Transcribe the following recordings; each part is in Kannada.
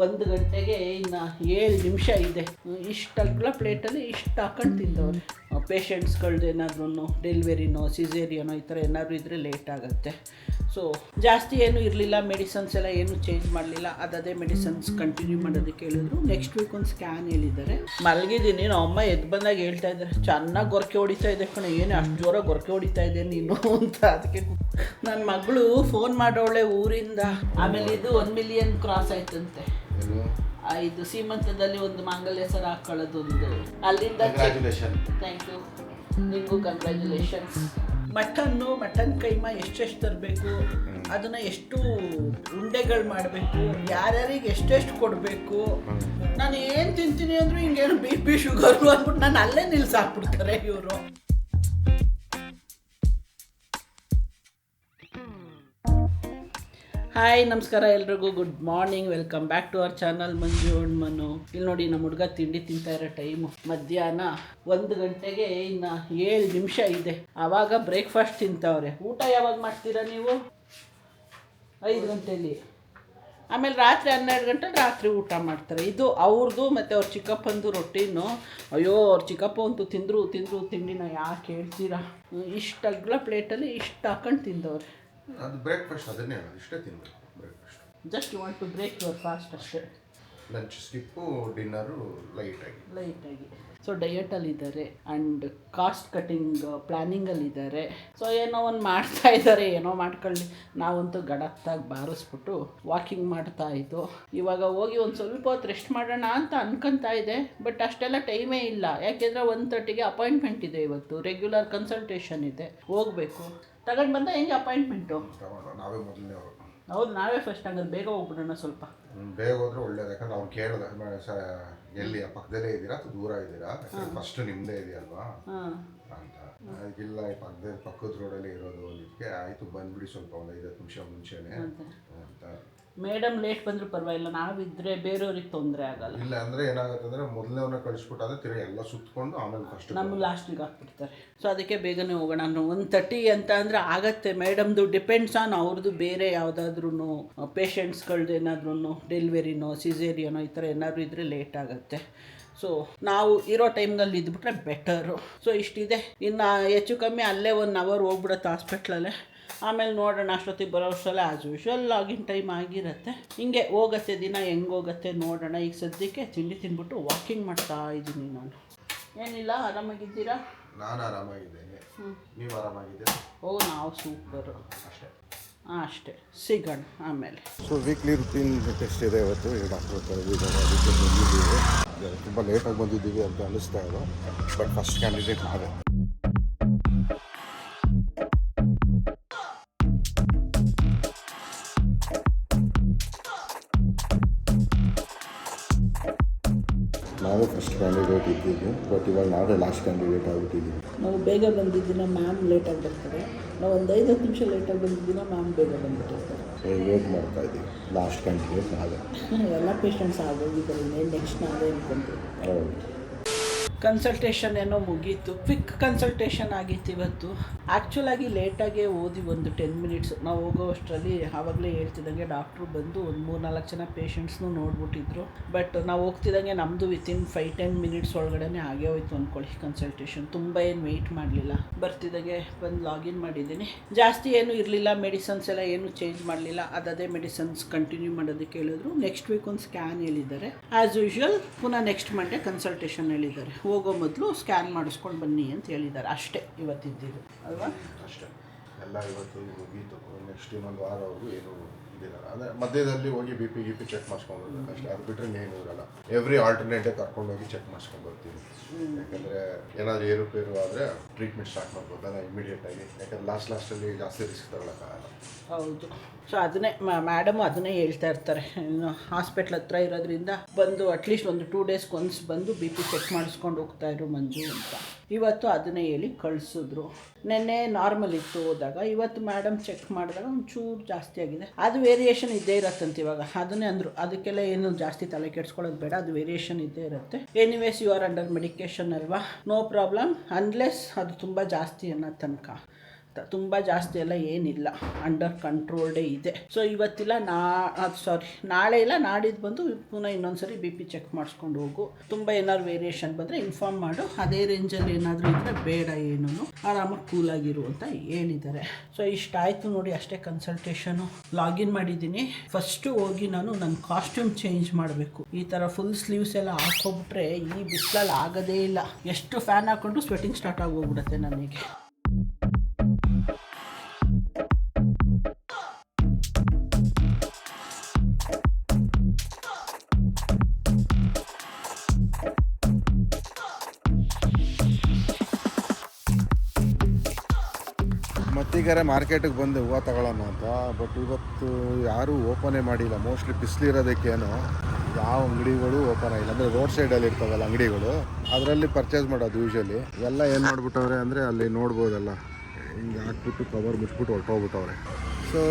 1 ಗಂಟೆಗೆ ಇನ್ನು 7 ನಿಮಿಷ ಇದೆ. ಇಷ್ಟಲ್ಲ ಪ್ಲೇಟಲ್ಲಿ ಇಷ್ಟು ಹಾಕೊಂಡು ತಿಂದವ್ರೆ. ಪೇಷಂಟ್ಸ್ಗಳ್ದು ಏನಾದ್ರೂ ಡೆಲಿವರಿನೋ ಸಿಸೇರಿಯನೋ ಈ ಥರ ಏನಾದರೂ ಇದ್ದರೆ ಲೇಟ್ ಆಗುತ್ತೆ. ಸೊ ಜಾಸ್ತಿ ಏನೂ ಇರಲಿಲ್ಲ, ಮೆಡಿಸನ್ಸ್ ಎಲ್ಲ ಏನೂ ಚೇಂಜ್ ಮಾಡಲಿಲ್ಲ. ಅದೇ ಮೆಡಿಸನ್ಸ್ ಕಂಟಿನ್ಯೂ ಮಾಡೋದಕ್ಕೆ ಹೇಳಿದ್ರು. ನೆಕ್ಸ್ಟ್ ವೀಕ್ ಒಂದು ಸ್ಕ್ಯಾನ್ ಹೇಳಿದ್ದಾರೆ. ಮಲಗಿದ್ದೀನಿ, ನಮ್ಮ ಅಮ್ಮ ಎದ್ದು ಬಂದಾಗ ಹೇಳ್ತಾ ಇದ್ದಾರೆ, ಚೆನ್ನಾಗಿ ಗೊರಕೆ ಹೊಡಿತಾ ಇದೆ ಕಣೆ, ಏನು ಅಷ್ಟು ಜೋರಾಗಿ ಗೊರಕೆ ಹೊಡಿತಾ ಇದೆ ನೀನು ಅಂತ. ಅದಕ್ಕೆ ನನ್ನ ಮಗಳು ಫೋನ್ ಮಾಡೋಳೆ ಊರಿಂದ. ಆಮೇಲೆ ಇದು 1 ಮಿಲಿಯನ್ ಕ್ರಾಸ್ ಆಯ್ತಂತೆ. ಇದು ಸೀಮಂತದಲ್ಲಿ ಒಂದು ಮಾಂಗಲ್ಯ ಸರ ಹಾಕೊಳ್ಳೋದೊಂದು ಅಲ್ಲಿಂದ. ಥ್ಯಾಂಕ್ ಯು, ನಿಮಗೂ ಕಂಗ್ರ್ಯಾಚುಲೇಷನ್ಸ್. ಮಟನ್ ಕೈಮಾ ಎಷ್ಟೆಷ್ಟು ತರಬೇಕು, ಅದನ್ನು ಎಷ್ಟು ಉಂಡೆಗಳು ಮಾಡಬೇಕು, ಯಾರ್ಯಾರಿಗೆ ಎಷ್ಟೆಷ್ಟು ಕೊಡಬೇಕು. ನಾನು ಏನು ತಿಂತೀನಿ ಅಂದರೂ ಹಿಂಗೇನು BP ಶುಗರು ಅಂದ್ಬಿಟ್ಟು ನಾನು ಅಲ್ಲೇ ನಿಲ್ಸಾಕ್ಬಿಡ್ತಾರೆ ಇವರು. ಹಾಯ್, ನಮಸ್ಕಾರ ಎಲ್ರಿಗೂ, good morning, welcome back to our channel Manju and Manu. ಇಲ್ಲಿ ನೋಡಿ, ನಮ್ಮ ಹುಡುಗ ತಿಂಡಿ ತಿಂತಾ ಇರೋ ಟೈಮು ಮಧ್ಯಾಹ್ನ 1 ಗಂಟೆಗೆ ಇನ್ನು 7 ನಿಮಿಷ ಇದೆ. ಆವಾಗ ಬ್ರೇಕ್ಫಾಸ್ಟ್ ತಿಂತವ್ರೆ. ಊಟ ಯಾವಾಗ ಮಾಡ್ತೀರಾ ನೀವು? 5 ಗಂಟೆಯಲ್ಲಿ. ಆಮೇಲೆ ರಾತ್ರಿ 12 ಗಂಟೆ ರಾತ್ರಿ ಊಟ ಮಾಡ್ತಾರೆ. ಇದು ಅವ್ರದ್ದು ಮತ್ತು ಅವ್ರ ಚಿಕ್ಕಪ್ಪಂದು ರೊಟ್ಟಿನು. ಅಯ್ಯೋ, ಅವ್ರ ಚಿಕ್ಕಪ್ಪ ಅಂತೂ ತಿಂದರು ತಿಂಡಿನ ಯಾಕೆ ಹೇಳ್ತೀರಾ. ಇಷ್ಟಲ್ಲ ಪ್ಲೇಟಲ್ಲಿ ಇಷ್ಟು ಹಾಕೊಂಡು ತಿಂದವ್ರೆ. ಅದು ಬ್ರೇಕ್ಫಾಸ್ಟ್, ಅದನ್ನೇ ಇಷ್ಟೇ ತಿಂದು breakfast. Just you want to break your fast ಅಷ್ಟೇ. ಲಂಚ್ ಸ್ಕಿಪ್ಪು, ಡಿನ್ನರು ಲೈಟಾಗಿ. ಸೊ ಡಯಟಲ್ಲಿದ್ದಾರೆ ಆ್ಯಂಡ್ ಕಾಸ್ಟ್ ಕಟ್ಟಿಂಗ್ ಪ್ಲ್ಯಾನಿಂಗಲ್ಲಿದ್ದಾರೆ. ಸೊ ಏನೋ ಒಂದು ಮಾಡ್ತಾ ಇದ್ದಾರೆ, ಏನೋ ಮಾಡ್ಕೊಳ್ಳಿ. ನಾವಂತೂ ಗಡತ್ತಾಗಿ ಬಾರಿಸ್ಬಿಟ್ಟು ವಾಕಿಂಗ್ ಮಾಡ್ತಾ ಇದ್ದು. ಇವಾಗ ಹೋಗಿ ಒಂದು ಸ್ವಲ್ಪ ಹೊತ್ತು ರೆಸ್ಟ್ ಮಾಡೋಣ ಅಂತ ಅನ್ಕೊತಾ ಇದೆ. ಬಟ್ ಅಷ್ಟೆಲ್ಲ ಟೈಮೇ ಇಲ್ಲ. ಯಾಕೆಂದರೆ 1:30ಗೆ ಅಪಾಯಿಂಟ್ಮೆಂಟ್ ಇದೆ. ಇವತ್ತು ರೆಗ್ಯುಲರ್ ಕನ್ಸಲ್ಟೇಷನ್ ಇದೆ, ಹೋಗಬೇಕು. ತಗೊಂಡು ಬಂದ ಹೆಂಗೆ ಅಪಾಯಿಂಟ್ಮೆಂಟು? ನಾವೇ ಮೊದಲನೇ. ಹೌದು, ನಾವೇ ಫಸ್ಟ್. ಹಂಗಾದ್ರೆ ಬೇಗ ಹೋಗ್ಬಿಡೋಣ. ಸ್ವಲ್ಪ ಬೇಗ ಹೋದ್ರೆ ಒಳ್ಳೇದು. ಯಾಕಂದ್ರೆ ಅವ್ನು ಕೇಳಿದೆ, ಎಲ್ಲಿ ಪಕ್ಕದಲ್ಲೇ ಇದ್ದೀರಾ ಅಥವಾ ದೂರ ಇದ್ದೀರಾ, ಫಸ್ಟ್ ನಿಮ್ಮದೇ ಇದೆಯಲ್ವಾ ಅಂತ. ಇಲ್ಲ, ಪಕ್ಕದ ರೋಡಲ್ಲೇ ಇರೋದು. ಅದಕ್ಕೆ ಆಯಿತು, ಬಂದ್ಬಿಡಿ ಸ್ವಲ್ಪ ಒಂದು 5-10 ನಿಮಿಷ ಮುಂಚೆನೆ ಅಂತ. ಮೇಡಮ್ ಲೇಟ್ ಬಂದರೂ ಪರವಾಗಿಲ್ಲ, ನಾವಿದ್ರೆ ಬೇರೆಯವ್ರಿಗೆ ತೊಂದರೆ ಆಗಲ್ಲ. ಇಲ್ಲ ಅಂದರೆ ಏನಾಗುತ್ತೆ ಅಂದರೆ ಮೊದಲನೇವ್ರನ್ನ ಕಳಿಸ್ಬಿಟ್ಟಾದ್ರೆ ತಿರುಗಿ ಎಲ್ಲ ಸುತ್ತಕೊಂಡು ಆಮೇಲೆ ಫಸ್ಟ್ ನಮ್ಗೆ ಲಾಸ್ಟಿಗೆ ಹಾಕ್ಬಿಡ್ತಾರೆ. ಸೊ ಅದಕ್ಕೆ ಬೇಗನೆ ಹೋಗೋಣ. 1:30 ಅಂತ ಅಂದರೆ ಆಗತ್ತೆ. ಮೇಡಮ್ದು ಡಿಪೆಂಡ್ಸ್ ಆನ್ ಅವ್ರದ್ದು. ಬೇರೆ ಯಾವುದಾದ್ರೂ ಪೇಷಂಟ್ಸ್ಗಳ್ದು ಏನಾದ್ರೂ ಡೆಲಿವರಿನೋ ಸಿಸೇರಿಯನೋ ಈ ಥರ ಏನಾದರೂ ಇದ್ದರೆ ಲೇಟ್ ಆಗುತ್ತೆ. ಸೊ ನಾವು ಇರೋ ಟೈಮ್ನಲ್ಲಿ ಇದ್ಬಿಟ್ರೆ ಬೆಟರು. ಸೊ ಇಷ್ಟಿದೆ. ಇನ್ನು ಹೆಚ್ಚು ಕಮ್ಮಿ ಅಲ್ಲೇ 1 ಅವರ್ ಹೋಗ್ಬಿಡುತ್ತೆ ಹಾಸ್ಪಿಟ್ಲಲ್ಲೇ. ಆಮೇಲೆ ನೋಡೋಣ, ಅಷ್ಟೊತ್ತಿಗೆ ಬರೋ ಅಷ್ಟರಲ್ಲೇ ಆ್ಯಸ್ ಯೂಶ್ವಲ್ ಲಾಗಿನ್ ಟೈಮ್ ಆಗಿರುತ್ತೆ. ಹಿಂಗೆ ಹೋಗುತ್ತೆ ದಿನ, ಹೆಂಗೆ ಹೋಗುತ್ತೆ ನೋಡೋಣ. ಈಗ ಸದ್ಯಕ್ಕೆ ತಿಂಡಿ ತಿಂದ್ಬಿಟ್ಟು ವಾಕಿಂಗ್ ಮಾಡ್ತಾ ಇದ್ದೀನಿ ನಾನು. ಏನಿಲ್ಲ, ಆರಾಮಾಗಿದ್ದೀರಾ? ನಾನು ಆರಾಮಾಗಿದ್ದೇನೆ. ನೀವು ಆರಾಮಾಗಿದ್ದೀರಾ? ಓ, ನಾವು ಸೂಪರು. ಅಷ್ಟೇ. ಅಷ್ಟೇ, ಸಿಗೋಣ ಆಮೇಲೆ. ಸೊ ವೀಕ್ಲಿ ರುಟೀನ್ ಟೆಸ್ಟ್ ಇದೆ ಇವತ್ತು. ಡಾಕ್ಟರ್ ಅದಕ್ಕೆ ಬಂದಿದ್ದೀವಿ. ತುಂಬ ಲೇಟಾಗಿ ಬಂದಿದ್ದೀವಿ ಅಂತ ಅನ್ನಿಸ್ತಾ ಇದೆ. ಬಟ್ ಫಸ್ಟ್ ಕ್ಯಾಂಡಿಡೇಟ್ ನಾವೇ. ನಾವೇ ಫಸ್ಟ್ ಕ್ಯಾಂಡಿಡೇಟ್ ಇದ್ದೀವಿ, ಬಟ್ ಇವಾಗ ನಾವೇ ಲಾಸ್ಟ್ ಕ್ಯಾಂಡಿಡೇಟ್ ಆಗಿಬಿಟ್ಟಿದ್ದೀವಿ. ನಾವು ಬೇಗ ಬಂದಿದ್ದಿನ ಮ್ಯಾಮ್ ಲೇಟಾಗಿ ಬರ್ತಾರೆ. ನಾವು ಒಂದು 5-10 ನಿಮಿಷ ಲೇಟಾಗಿ ಬಂದಿದ್ದಿನ ಮ್ಯಾಮ್ ಬೇಗ ಬಂದುಬಿಟ್ಟಿರ್ತಾರೆ. ವೇಟ್ ಮಾಡ್ತಾ ಇದ್ದೀವಿ. ಲಾಸ್ಟ್ ಕ್ಯಾಂಡಿಡೇಟ್ ನಾವೇ. ಎಲ್ಲ ಪೇಷಂಟ್ಸ್ ಆಗೋಗಿದ್ದಾರೆ. ನೆಕ್ಸ್ಟ್ ನಾವೇ ಅಂದ್ಕೊಂತೀವಿ. ಹೌದು. ಕನ್ಸಲ್ಟೇಷನ್ ಏನೋ ಮುಗೀತು. ಕ್ವಿಕ್ ಕನ್ಸಲ್ಟೇಷನ್ ಆಗಿತ್ತು ಇವತ್ತು. ಆ್ಯಕ್ಚುಲಾಗಿ ಲೇಟಾಗೇ ಓದಿ ಒಂದು 10 ಮಿನಿಟ್ಸ್ ನಾವು ಹೋಗೋ ಅಷ್ಟರಲ್ಲಿ. ಆವಾಗಲೇ ಹೇಳ್ತಿದ್ದಂಗೆ ಡಾಕ್ಟ್ರು ಬಂದು ಒಂದು 3-4 ಜನ ಪೇಷಂಟ್ಸ್ನೂ ನೋಡ್ಬಿಟ್ಟಿದ್ರು. ಬಟ್ ನಾವು ಹೋಗ್ತಿದ್ದಂಗೆ ನಮ್ಮದು ವಿತಿನ್ 5-10 ಮಿನಿಟ್ಸ್ ಒಳಗಡೆ ಆಗೇ ಹೋಯ್ತು ಅಂದ್ಕೊಳ್ಳಿ ಕನ್ಸಲ್ಟೇಷನ್. ತುಂಬ ಏನು ವೆಯ್ಟ್ ಮಾಡಲಿಲ್ಲ. ಬರ್ತಿದ್ದಂಗೆ ಬಂದು ಲಾಗಿನ್ ಮಾಡಿದ್ದೀನಿ. ಜಾಸ್ತಿ ಏನೂ ಇರಲಿಲ್ಲ, ಮೆಡಿಸನ್ಸ್ ಎಲ್ಲ ಏನೂ ಚೇಂಜ್ ಮಾಡಲಿಲ್ಲ. ಅದೇ ಮೆಡಿಸನ್ಸ್ ಕಂಟಿನ್ಯೂ ಮಾಡೋದಕ್ಕೆ ಹೇಳಿದ್ರು. ನೆಕ್ಸ್ಟ್ ವೀಕ್ ಒಂದು ಸ್ಕ್ಯಾನ್ ಹೇಳಿದ್ದಾರೆ. ಆ್ಯಸ್ ಯೂಶ್ವಲ್ ಪುನಃ ನೆಕ್ಸ್ಟ್ ಮಂಡೇ ಕನ್ಸಲ್ಟೇಷನ್ ಹೇಳಿದ್ದಾರೆ. ಹೋಗೋ ಮೊದಲು ಸ್ಕ್ಯಾನ್ ಮಾಡಿಸ್ಕೊಂಡು ಬನ್ನಿ ಅಂತ ಹೇಳಿದ್ದಾರೆ. ಅಷ್ಟೇ ಇವತ್ತಿದ್ದಿದ್ದು ಅಲ್ವಾ? ಅಷ್ಟೇ, ಎಲ್ಲ ಇವತ್ತು ಮುಗೀತು. ನೆಕ್ಸ್ಟ್ ಇನ್ನೊಂದು ವಾರವರೆಗೂ ಏನು ಇದಿಲ್ಲ. ಅಂದರೆ ಮಧ್ಯದಲ್ಲಿ ಹೋಗಿ BP ಚೆಕ್ ಮಾಡಿಸ್ಕೊಂಡು ಅಷ್ಟೇ. ಅದು ಬಿಟ್ಟರೆ ಏನು ಇರಲ್ಲ. ಎವ್ರಿ ಆಲ್ಟರ್ನೇಟ್ ಕರ್ಕೊಂಡೋಗಿ ಚೆಕ್ ಮಾಡಿಸ್ಕೊಂಡು ಬರ್ತೀವಿ. ಯಾಕಂದರೆ ಏನಾದರೂ ಏರುಪೇರು ಆದರೆ ಟ್ರೀಟ್ಮೆಂಟ್ ಸ್ಟಾರ್ಟ್ ಮಾಡ್ಬೋದಲ್ಲ ಇಮಿಡಿಯೇಟಾಗಿ. ಯಾಕಂದರೆ ಲಾಸ್ಟಲ್ಲಿ ಜಾಸ್ತಿ ರಿಸ್ಕ್ ತಗೊಳ್ಳೋಕ್ಕಾಗಲ್ಲ. ಹೌದು. ಸೊ ಅದನ್ನೇ ಮೇಡಮು ಅದನ್ನೇ ಹೇಳ್ತಾ ಇರ್ತಾರೆ. ಇನ್ನು ಹಾಸ್ಪಿಟ್ಲ್ ಹತ್ರ ಇರೋದ್ರಿಂದ ಬಂದು ಅಟ್ಲೀಸ್ಟ್ ಒಂದು 2 ಡೇಸ್ಗೆ ಒನ್ಸ್ ಬಂದು BP ಚೆಕ್ ಮಾಡಿಸ್ಕೊಂಡು ಹೋಗ್ತಾಯಿರು ಮಂಜು ಅಂತ. ಇವತ್ತು ಅದನ್ನೇ ಹೇಳಿ ಕಳಿಸಿದ್ರು. ನೆನ್ನೆ ನಾರ್ಮಲ್ ಇತ್ತು ಹೋದಾಗ. ಇವತ್ತು ಮೇಡಮ್ ಚೆಕ್ ಮಾಡಿದಾಗ ಒಂಚೂರು ಜಾಸ್ತಿ ಆಗಿದೆ. ಅದು ವೇರಿಯೇಷನ್ ಇದ್ದೇ ಇರತ್ತಂತೆ ಇವಾಗ. ಅದನ್ನೇ ಅಂದರು, ಅದಕ್ಕೆಲ್ಲ ಏನು ಜಾಸ್ತಿ ತಲೆ ಕೆಡಿಸ್ಕೊಳ್ಳೋದು ಬೇಡ, ಅದು ವೇರಿಯೇಷನ್ ಇದ್ದೇ ಇರುತ್ತೆ. Anyways you are under medication ಅಲ್ವಾ, ನೋ ಪ್ರಾಬ್ಲಮ್ ಅನ್ಲೆಸ್ ಅದು ತುಂಬ ಜಾಸ್ತಿ ಅನ್ನೋ ತನಕ. ಅಂತ. ತುಂಬ ಜಾಸ್ತಿ ಎಲ್ಲ ಏನಿಲ್ಲ, ಅಂಡರ್ ಕಂಟ್ರೋಲ್ಡೇ ಇದೆ. ಸೊ ಇವತ್ತಿಲ್ಲ ನಾಳೆ ಇಲ್ಲ ನಾಡಿದ್ದು ಬಂದು ಪುನಃ ಇನ್ನೊಂದ್ಸರಿ ಬಿ ಪಿ ಚೆಕ್ ಮಾಡಿಸ್ಕೊಂಡು ಹೋಗು. ತುಂಬ ಏನಾದ್ರು ವೇರಿಯೇಷನ್ ಬಂದರೆ ಇನ್ಫಾರ್ಮ್ ಮಾಡು. ಅದೇ ರೇಂಜಲ್ಲಿ ಏನಾದರೂ ಇದ್ದರೆ ಬೇಡ, ಏನೂ ಆರಾಮಾಗಿ ಕೂಲಾಗಿರು ಅಂತ ಹೇಳಿದ್ದಾರೆ. ಸೊ ಇಷ್ಟ ಆಯಿತು ನೋಡಿ, ಅಷ್ಟೇ ಕನ್ಸಲ್ಟೇಷನು. ಲಾಗಿನ್ ಮಾಡಿದ್ದೀನಿ. ಫಸ್ಟು ಹೋಗಿ ನಾನು ನನ್ನ ಕಾಸ್ಟ್ಯೂಮ್ ಚೇಂಜ್ ಮಾಡಬೇಕು. ಈ ಥರ ಫುಲ್ ಸ್ಲೀವ್ಸ್ ಎಲ್ಲ ಹಾಕ್ಕೊಬಿಟ್ರೆ ಈ ಬಿಸಿಲಲ್ಲಿ ಆಗೋದೇ ಇಲ್ಲ. ಎಷ್ಟು ಫ್ಯಾನ್ ಹಾಕ್ಕೊಂಡು ಸ್ವೆಟಿಂಗ್ ಸ್ಟಾರ್ಟ್ ಆಗೋಗ್ಬಿಡುತ್ತೆ ನನಗೆ. ಮತ್ತೀಗಾರೆ ಮಾರ್ಕೆಟಿಗೆ ಬಂದು ಹೂವು ತಗೊಳ್ಳೋಣ ಅಂತ. ಬಟ್ ಇವತ್ತು ಯಾರೂ ಓಪನೇ ಮಾಡಿಲ್ಲ. ಮೋಸ್ಟ್ಲಿ ಬಿಸಿಲಿರೋದಕ್ಕೇನು ಯಾವ ಅಂಗಡಿಗಳು ಓಪನ್ ಆಗಿಲ್ಲ. ಅಂದರೆ ರೋಡ್ ಸೈಡಲ್ಲಿ ಇರ್ತಾವಲ್ಲ ಅಂಗಡಿಗಳು, ಅದರಲ್ಲಿ ಪರ್ಚೇಸ್ ಮಾಡೋದು ಯೂಶಲಿ. ಎಲ್ಲ ಏನು ಮಾಡಿಬಿಟ್ಟವ್ರೆ ಅಂದರೆ ಅಲ್ಲಿ ನೋಡ್ಬೋದಲ್ಲ, ಹಿಂಗೆ ಹಾಕ್ಬಿಟ್ಟು ಕವರ್ ಮುಚ್ಬಿಟ್ಟು ಹೊರಟೋಗ್ಬಿಟ್ಟವ್ರೆ. ಸೊ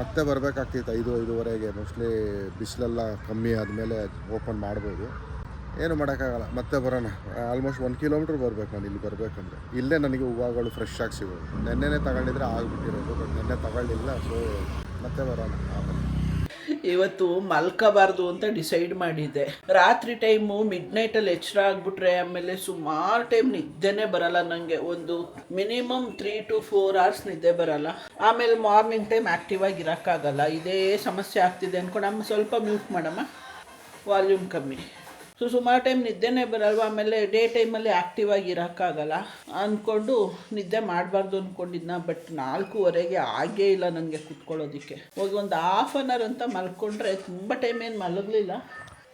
ಮತ್ತೆ ಬರಬೇಕಾಗ್ತಿತ್ತು 5-5:30ಗೆ. ಮೋಸ್ಟ್ಲಿ ಬಿಸಿಲೆಲ್ಲ ಕಮ್ಮಿ ಆದಮೇಲೆ ಓಪನ್ ಮಾಡ್ಬೋದು. ಏನು ಮಾಡೋಕ್ಕಾಗಲ್ಲ, ಮತ್ತೆ ಬರೋಣ. ಆಲ್ಮೋಸ್ಟ್ 1 ಕಿಲೋಮೀಟ್ರ್ ಬರಬೇಕು ನಾನು ಇಲ್ಲಿ ಬರಬೇಕಂದ್ರೆ. ಇಲ್ಲೇ ನನಗೆ ಹೂವುಗಳು ಫ್ರೆಶ್ ಆಗಿ ಸಿಗೋದು. ನೆನ್ನೆನೇ ತಗೊಂಡಿದ್ರೆ ಆಗಿಬಿಟ್ಟಿರೋದು, ಬಟ್ ನೆನ್ನೆ ತಗೊಳ್ಳಿಲ್ಲ. ಸೊ ಮತ್ತೆ ಬರೋಣ ಆಮೇಲೆ. ಇವತ್ತು ಮಲ್ಕೋಬಾರ್ದು ಅಂತ ಡಿಸೈಡ್ ಮಾಡಿದ್ದೆ. ರಾತ್ರಿ ಟೈಮು ಮಿಡ್ನೈಟಲ್ಲಿ ಎಚ್ಚರ ಆಗಿಬಿಟ್ರೆ ಆಮೇಲೆ ಸುಮಾರು ಟೈಮ್ ನಿದ್ದೆನೇ ಬರಲ್ಲ ನನಗೆ. ಒಂದು ಮಿನಿಮಮ್ 3 to 4 hours ನಿದ್ದೆ ಬರಲ್ಲ. ಆಮೇಲೆ ಮಾರ್ನಿಂಗ್ ಟೈಮ್ ಆ್ಯಕ್ಟಿವ್ ಆಗಿ ಇರೋಕ್ಕಾಗಲ್ಲ. ಇದೇ ಸಮಸ್ಯೆ ಆಗ್ತಿದೆ ಅಂದ್ಕೊಂಡು ಅಮ್ಮ ಸ್ವಲ್ಪ ಮ್ಯೂಟ್ ಮಾಡಮ್ಮ, ವಾಲ್ಯೂಮ್ ಕಮ್ಮಿ. ಸೊ ಸುಮಾರು ಟೈಮ್ ನಿದ್ದೆನೇ ಬರಲ್ವ. ಆಮೇಲೆ ಡೇ ಟೈಮಲ್ಲಿ ಆ್ಯಕ್ಟಿವ್ ಆಗಿ ಇರೋಕ್ಕಾಗಲ್ಲ ಅಂದ್ಕೊಂಡು ನಿದ್ದೆ ಮಾಡಬಾರ್ದು ಅಂದ್ಕೊಂಡಿದ್ನ. ಬಟ್ 4:15 ಆಗೇ ಇಲ್ಲ ನನಗೆ ಕೂತ್ಕೊಳ್ಳೋದಕ್ಕೆ. ಹೋಗಿ ಒಂದು ಹಾಫ್ ಆನ್ ಅವರ್ ಅಂತ ಮಲ್ಕೊಂಡ್ರೆ, ತುಂಬ ಟೈಮ್ ಏನು ಮಲಗಲಿಲ್ಲ.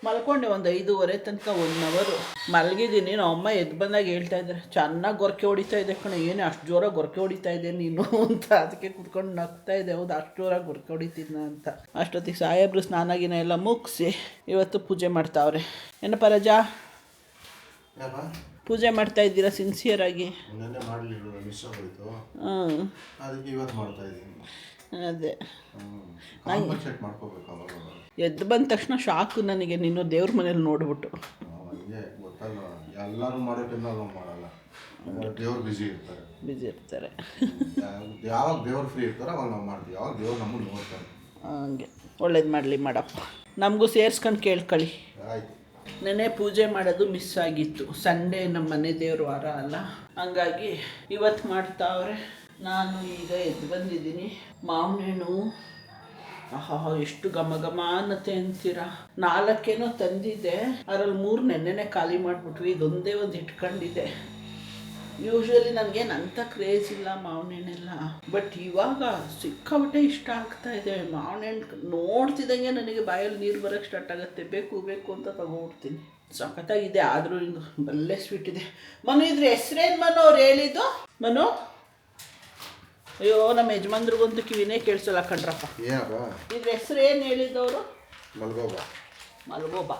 ಮಲ್ಕೊಂಡೆ ಒಂದು 5:30 ತನಕ 1 hour ಮಲಗಿದ್ದೀನಿ. ನಮ್ಮಮ್ಮ ಎದ್ದು ಬಂದಾಗ ಹೇಳ್ತಾ ಇದ್ದಾರೆ, ಚೆನ್ನಾಗಿ ಗೊರಕೆ ಹೊಡಿತಾ ಇದೆ ಕಣೆ, ಏನೇ ಅಷ್ಟು ಜೋರಾಗಿ ಗೊರಕೆ ಹೊಡಿತಾ ಇದೆ ನೀನು ಅಂತ. ಅದಕ್ಕೆ ಕೂತ್ಕೊಂಡು ನಗ್ತಾ ಇದೆ, ಹೌದು ಅಷ್ಟು ಜೋರಾಗಿ ಗೊರಕೆ ಹೊಡಿತಿದ್ನ ಅಂತ. ಅಷ್ಟೊತ್ತಿಗೆ ಸಾಹೇಬ್ರು ಸ್ನಾನಾಗಿನ ಎಲ್ಲ ಮುಗಿಸಿ ಇವತ್ತು ಪೂಜೆ ಮಾಡ್ತಾವ್ರೆ. ಏನಪ್ಪ ರಜಾ, ಪೂಜೆ ಮಾಡ್ತಾ ಇದ್ದೀರಾ ಸಿನ್ಸಿಯರಾಗಿ? ಅದೇ ಎದ್ದು ಬಂದ ತಕ್ಷಣ ಶಾಕು ನನಗೆ, ನೀನು ದೇವ್ರ ಮನೇಲಿ ನೋಡ್ಬಿಟ್ಟು. ಎಲ್ಲರೂ ಮಾಡೋ ಟೈಮ್ನಾಗ ಮಾಡಲ್ಲ, ದೇವ್ರು ಬಿಸಿ ಇರ್ತಾರೆ. ಯಾವಾಗ ದೇವ್ರು ಫ್ರೀ ಇರ್ತಾರೋ ಅವಾಗ ನಾವು ಮಾಡ್ತೀವಿ, ಯಾವಾಗ ದೇವ್ರು ನಮ್ಮನ್ನು ನೋಡ್ತಾರೆ. ಹಂಗೆ ಒಳ್ಳೇದು ಮಾಡಲಿ ಮಾಡಪ್ಪ, ನಮಗೂ ಸೇರ್ಸ್ಕೊಂಡು ಕೇಳ್ಕೊಳ್ಳಿ. ಆಯಿತು. ನೆನೆ ಪೂಜೆ ಮಾಡೋದು ಮಿಸ್ ಆಗಿತ್ತು. ಸಂಡೇ ನಮ್ಮ ಮನೆ ದೇವ್ರ ವಾರ ಅಲ್ಲ, ಹಂಗಾಗಿ ಇವತ್ತು ಮಾಡ್ತಾವ್ರೆ. ನಾನು ಈಗ ಎದ್ದು ಬಂದಿದ್ದೀನಿ. ಮಾವಿನ ಹಣ್ಣು ಎಷ್ಟು ಘಮ ಘಮ ಅನ್ನತ್ತೆ ಅಂತೀರಾ. 4 ತಂದಿದ್ದೆ, ಅದರಲ್ಲಿ 3 ನೆನ್ನೆನೆ ಖಾಲಿ ಮಾಡಿಬಿಟ್ವಿ. ಇದೊಂದೇ ಒಂದು ಇಟ್ಕೊಂಡಿದ್ದೆ. ಯೂಶ್ವಲಿ ನನಗೇನು ಅಂಥ ಕ್ರೇಜ್ ಇಲ್ಲ ಮಾವಿನ ಹಣ್ಣೆಲ್ಲ, ಬಟ್ ಇವಾಗ ಸಿಕ್ಕಾಬಿಟ್ಟೆ ಇಷ್ಟ ಆಗ್ತಾ ಇದೆ ಮಾವಿನ ಹಣ್ಣು. ನೋಡ್ತಿದ್ದಂಗೆ ನನಗೆ ಬಾಯಲ್ಲಿ ನೀರು ಬರೋಕ್ಕೆ ಸ್ಟಾರ್ಟ್ ಆಗುತ್ತೆ. ಬೇಕು ಬೇಕು ಅಂತ ತಗೊಬಿಡ್ತೀನಿ. ಸಖತ್ತಾಗಿದೆ. ಆದರೂ ಹಿಂಗೆ ಬಲ್ಲೆ ಸ್ವೀಟ್ ಇದೆ. ಮನು ಇದ್ರ ಹೆಸ್ರೇನು ಮನು ಅವ್ರು ಹೇಳಿದ್ದು? ಮನು, ಅಯ್ಯೋ ನಮ್ಮ ಯಜಮಾನ್ರಿಗಂತೂ ಕಿವಿನೇ ಕೇಳಿಸಲ್ಲ ಕಣ್ರಪ್ಪ. ಇದ್ರ ಹೆಸ್ರು ಏನು ಹೇಳಿದ್ದವರು? ಮಲ್ಗೋಬಾ.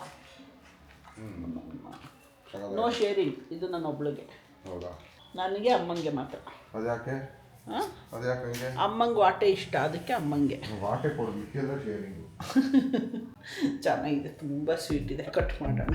No sharing. ಇದು ನನ್ನ ಒಬ್ಳಿಗೆ, ನನಗೆ ಅಮ್ಮಂಗೆ ಮಾತ್ರ. ಅದ್ಯಾಕೆ? ಅಮ್ಮಂಗೆ ವಾಟೆ ಇಷ್ಟ, ಅದಕ್ಕೆ ಅಮ್ಮಂಗೆ ವಾಟೆ ಕೊಡೋದಕ್ಕೆಲ್ಲ ಶೇರಿಂಗು. ಚೆನ್ನಾಗಿದೆ, ತುಂಬ ಸ್ವೀಟ್ ಇದೆ. ಕಟ್ ಮಾಡೋಣ.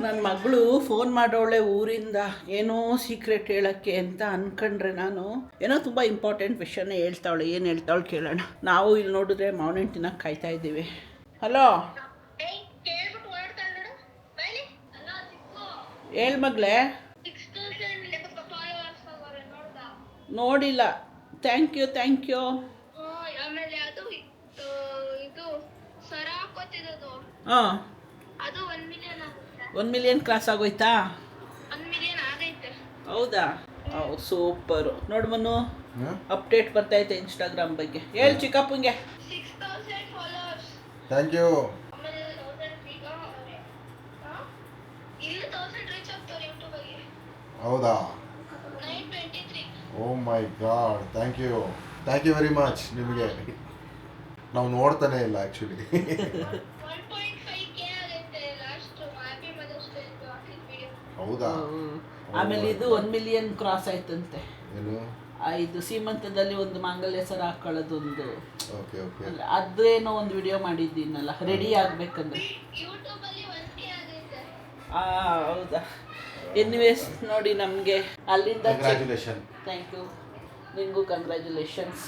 ನನ್ನ ಮಗಳು ಫೋನ್ ಮಾಡೋಳೆ ಊರಿಂದ, ಏನೋ ಸೀಕ್ರೆಟ್ ಹೇಳೋಕ್ಕೆ ಅಂತ ಅಂದ್ಕೊಂಡ್ರೆ ನಾನು ಏನೋ ತುಂಬ ಇಂಪಾರ್ಟೆಂಟ್ ವಿಷಯನೇ ಹೇಳ್ತಾವಳೆ. ಏನು ಹೇಳ್ತಾವಳು ಕೇಳೋಣ. ನಾವು ಇಲ್ಲಿ ನೋಡಿದ್ರೆ ಮಾವಿನ ಹಣ್ಣು ತಿನ್ನೋಕೆ ಕಾಯ್ತಾ ಇದ್ದೀವಿ. ಹಲೋ, ಹೇಳು ಮಗಳೇ. ನೋಡಿಲ್ಲ. Thank you. ಹಾಂ, 1 million ಕ್ರಾಸ್ ಆಗೋಯ್ತಾ? ಹೌದಾ? ಸೂಪರು. ನೋಡು ಮನು, ಅಪ್ಡೇಟ್ ಬರ್ತೈತೆ ಇನ್ಸ್ಟಾಗ್ರಾಮ್ ಬಗ್ಗೆ. ಹೇಳು ಚಿಕ್ಕಪ್ಪಂಗೆ. Thank you. ಹೌದಾ? Oh my God, thank you very much. ನಿಮಗೆ ನಾವು ನೋಡ್ತಾನೆ ಇಲ್ಲ ಆ್ಯಕ್ಚುಲಿ. ಹೌದಾ? ಆಮೇಲೆ ಇದು 1 ಮಿಲಿಯನ್ ಕ್ರಾಸ್ ಆಯ್ತಂತೆ. ಏನು? ಇದು ಸೀಮಂತದಲ್ಲಿ ಒಂದು ಮಾಂಗಲ್ಯ ಸರ ಹಾಕೊಳ್ಳೋದೊಂದು. Okay okay. ಅದೇನೋ ಒಂದು ವಿಡಿಯೋ ಮಾಡಿದ್ದೀನಲ್ಲ, ರೆಡಿ ಆಗ್ಬೇಕಂದ್ರೆ. ಹೌದಾ? ಎನಿವೇಸ್ ನೋಡಿ, ನಮಗೆ ಅಲ್ಲಿಂದ ಕಂಗ್ರ್ಯಾಚುಲೇಷನ್. ಥ್ಯಾಂಕ್ ಯು, ನಿಮಗೂ ಕಂಗ್ರ್ಯಾಚುಲೇಷನ್ಸ್.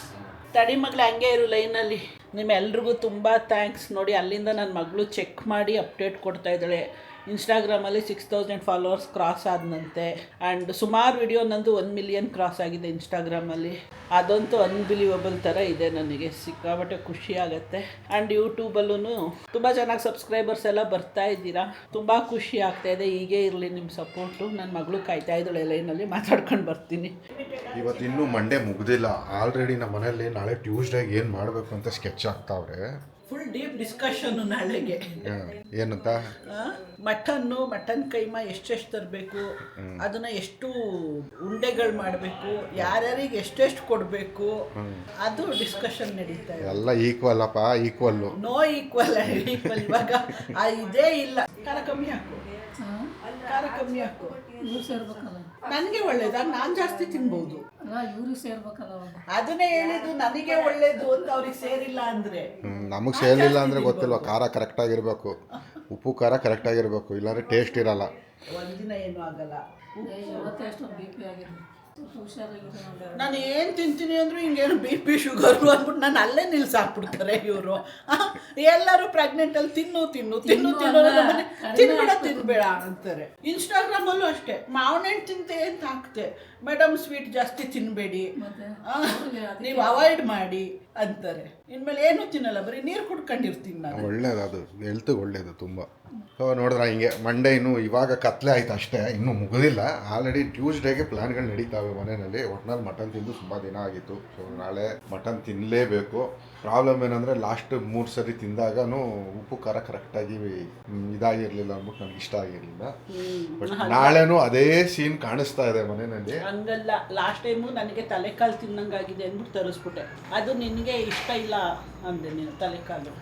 ತಡಿ ಮಗಳು, ಹಂಗೆ ಇರು ಲೈನಲ್ಲಿ. ನಿಮ್ಮೆಲ್ರಿಗೂ ತುಂಬ ಥ್ಯಾಂಕ್ಸ್. ನೋಡಿ, ಅಲ್ಲಿಂದ ನನ್ನ ಮಗಳು ಚೆಕ್ ಮಾಡಿ ಅಪ್ಡೇಟ್ ಕೊಡ್ತಾ ಇದ್ದಾಳೆ. ಇನ್ಸ್ಟಾಗ್ರಾಮಲ್ಲಿ 6000 ಫಾಲೋವರ್ಸ್ ಕ್ರಾಸ್ ಆದನಂತೆ. ಆ್ಯಂಡ್ ಸುಮಾರು ವಿಡಿಯೋ ನಂದು 1 ಮಿಲಿಯನ್ ಕ್ರಾಸ್ ಆಗಿದೆ ಇನ್ಸ್ಟಾಗ್ರಾಮಲ್ಲಿ. ಅದಂತೂ ಅನ್ಬಿಲೀವಬಲ್ ಥರ ಇದೆ. ನನಗೆ ಸಿಕ್ಕಾಬಟ್ಟೆ ಖುಷಿ ಆಗುತ್ತೆ. ಆ್ಯಂಡ್ ಯೂಟ್ಯೂಬಲ್ಲೂ ತುಂಬ ಚೆನ್ನಾಗಿ ಸಬ್ಸ್ಕ್ರೈಬರ್ಸ್ ಎಲ್ಲ ಬರ್ತಾ ಇದ್ದೀರಾ. ತುಂಬ ಖುಷಿ ಆಗ್ತಾಯಿದೆ. ಹೀಗೆ ಇರಲಿ ನಿಮ್ಮ ಸಪೋರ್ಟು. ನನ್ನ ಮಗಳು ಕಾಯ್ತಾ ಇದ್ದಾಳೆ ಲೈನಲ್ಲಿ, ಮಾತಾಡ್ಕೊಂಡು ಬರ್ತೀನಿ. ಇವತ್ತು ಇನ್ನೂ ಮಂಡೇ ಮುಗ್ದಿಲ್ಲ. ಆಲ್ರೆಡಿ ನಮ್ಮ ಮನೇಲಿ ನಾಳೆ ಟ್ಯೂಸ್ಡೇಗೆ ಏನು ಮಾಡಬೇಕು ಅಂತ ಸ್ಕೆಚ್ ಆಗ್ತಾವ್ರೆ. ಫುಲ್ ಡೀಪ್ ಡಿಸ್ಕಷನ್ನು ನಾಳೆಗೆ. ಏನಂತ? ಮಟನ್ ಕೈಮಾ ಎಷ್ಟೆಷ್ಟು ತರಬೇಕು, ಅದನ್ನ ಎಷ್ಟು ಉಂಡೆಗಳು ಮಾಡಬೇಕು, ಯಾರ್ಯಾರಿಗೆ ಎಷ್ಟೆಷ್ಟು ಕೊಡಬೇಕು, ಅದು ಡಿಸ್ಕಷನ್ ನಡೀತಾ ಇದೆ. ಎಲ್ಲ ಈಕ್ವಲ್ ಅಪ್ಪ, ಈಕ್ವಲ್ಲು. No equal. ಇವಾಗ ಇದೇ ಇಲ್ಲ. ಖಾರ ಕಮ್ಮಿ ಹಾಕು, ಖಾರ ಕಮ್ಮಿ ಹಾಕು. ಇವ್ರು ಸೇರ್ಬೇಕಲ್ಲ, ನನಗೆ ಒಳ್ಳೇದಾಗ ನಾನು ಜಾಸ್ತಿ ತಿನ್ಬೋದು. ಇವ್ರಿಗೆ ಸೇರ್ಬೇಕಲ್ಲ. ಅದನ್ನೇ ಹೇಳಿದ್ದು, ನನಗೆ ಒಳ್ಳೇದು ಅಂತ ಅವ್ರಿಗೆ ಸೇರಿಲ್ಲ ಅಂದರೆ. ನಮಗೆ ಸೇರಿಲ್ಲ ಅಂದರೆ ಗೊತ್ತಿಲ್ವ. ಖಾರ ಕರೆಕ್ಟಾಗಿರ್ಬೇಕು, ಉಪ್ಪು ಖಾರ ಕರೆಕ್ಟಾಗಿರ್ಬೇಕು, ಇಲ್ಲಾಂದರೆ ಟೇಸ್ಟ್ ಇರಲ್ಲ. ಒಂದಿನ ಏನೂ ಆಗಲ್ಲ. ಇವತ್ತೇ ಎಷ್ಟೊಂದು BP ಆಗಿದೆ. ನಾನು ಏನು ತಿಂತೀನಿ ಅಂದರೂ ಹಿಂಗೇನು BP ಶುಗರು ಅಂದ್ಬಿಟ್ಟು ನಾನು ಅಲ್ಲೇ ನಿಲ್ಸಾಕ್ಬಿಡ್ತಾರೆ ಇವರು. ಎಲ್ಲರೂ ಪ್ರೆಗ್ನೆಂಟಲ್ಲಿ ತಿನ್ನು ತಿನ್ಬೇಡ ಅಂತಾರೆ. ಇನ್ಸ್ಟಾಗ್ರಾಮಲ್ಲೂ ಅಷ್ಟೇ, ಮಾವನೆಣ್ಣು ತಿಂತೆ ಅಂತ ಹಾಕ್ತೆ, ಮೇಡಮ್ ಸ್ವೀಟ್ ಜಾಸ್ತಿ ತಿನ್ನಬೇಡಿ, ನೀವು ಅವಾಯ್ಡ್ ಮಾಡಿ ಅಂತಾರೆ. ಇನ್ಮೇಲೆ ಏನೂ ತಿನ್ನಲ್ಲ, ಬರೀ ನೀರು ಕುಡ್ಕೊಂಡಿರ್ತೀನಿ ನಾನು. ಒಳ್ಳೇದು, ಅದು ಹೆಲ್ತಿಗೆ ಒಳ್ಳೇದು ತುಂಬ. ನೋಡಿದ್ರೆ ಹಿಂಗೆ ಮಂಡೇ ಇನ್ನೂ ಇವಾಗ ಕತ್ಲೆ ಆಯ್ತು ಅಷ್ಟೇ, ಇನ್ನೂ ಮುಗಿದಿಲ್ಲ. ಆಲ್ರೆಡಿ ಟ್ಯೂಸ್ಡೇಗೆ ಪ್ಲ್ಯಾನ್ಗಳು ನಡೀತಾವೆ ಮನೆಯಲ್ಲಿ. ಒಟ್ನಲ್ಲಿ ಮಟನ್ ತಿಂದು ತುಂಬ ದಿನ ಆಗಿತ್ತು. ಸೊ ನಾಳೆ ಮಟನ್ ತಿನ್ನಲೇಬೇಕು. ಪ್ರಾಬ್ಲಮ್ ಏನಂದರೆ ಲಾಸ್ಟ್ 3 ಸರಿ ತಿಂದಾಗೂ ಉಪ್ಪು ಖಾರ ಕರೆಕ್ಟಾಗಿ ಇದಾಗಿರಲಿಲ್ಲ ಅಂದ್ಬಿಟ್ಟು ನನಗೆ ಇಷ್ಟ ಆಗಿರಲಿಲ್ಲ. ಬಟ್ ನಾಳೆನೂ ಅದೇ ಸೀನ್ ಕಾಣಿಸ್ತಾ ಇದೆ ಮನೆಯಲ್ಲಿ. ಹಂಗಲ್ಲ, ಲಾಸ್ಟ್ ಟೈಮು ನನಗೆ ತಲೆಕಾಲು ತಿನ್ನಂಗಾಗಿದೆ ಅಂದ್ಬಿಟ್ಟು ತರಿಸ್ಬಿಟ್ಟೆ. ಅದು ನಿನಗೆ ಇಷ್ಟ ಇಲ್ಲ ಅಂದೆ ನೀನು ತಲೆಕಾಲು.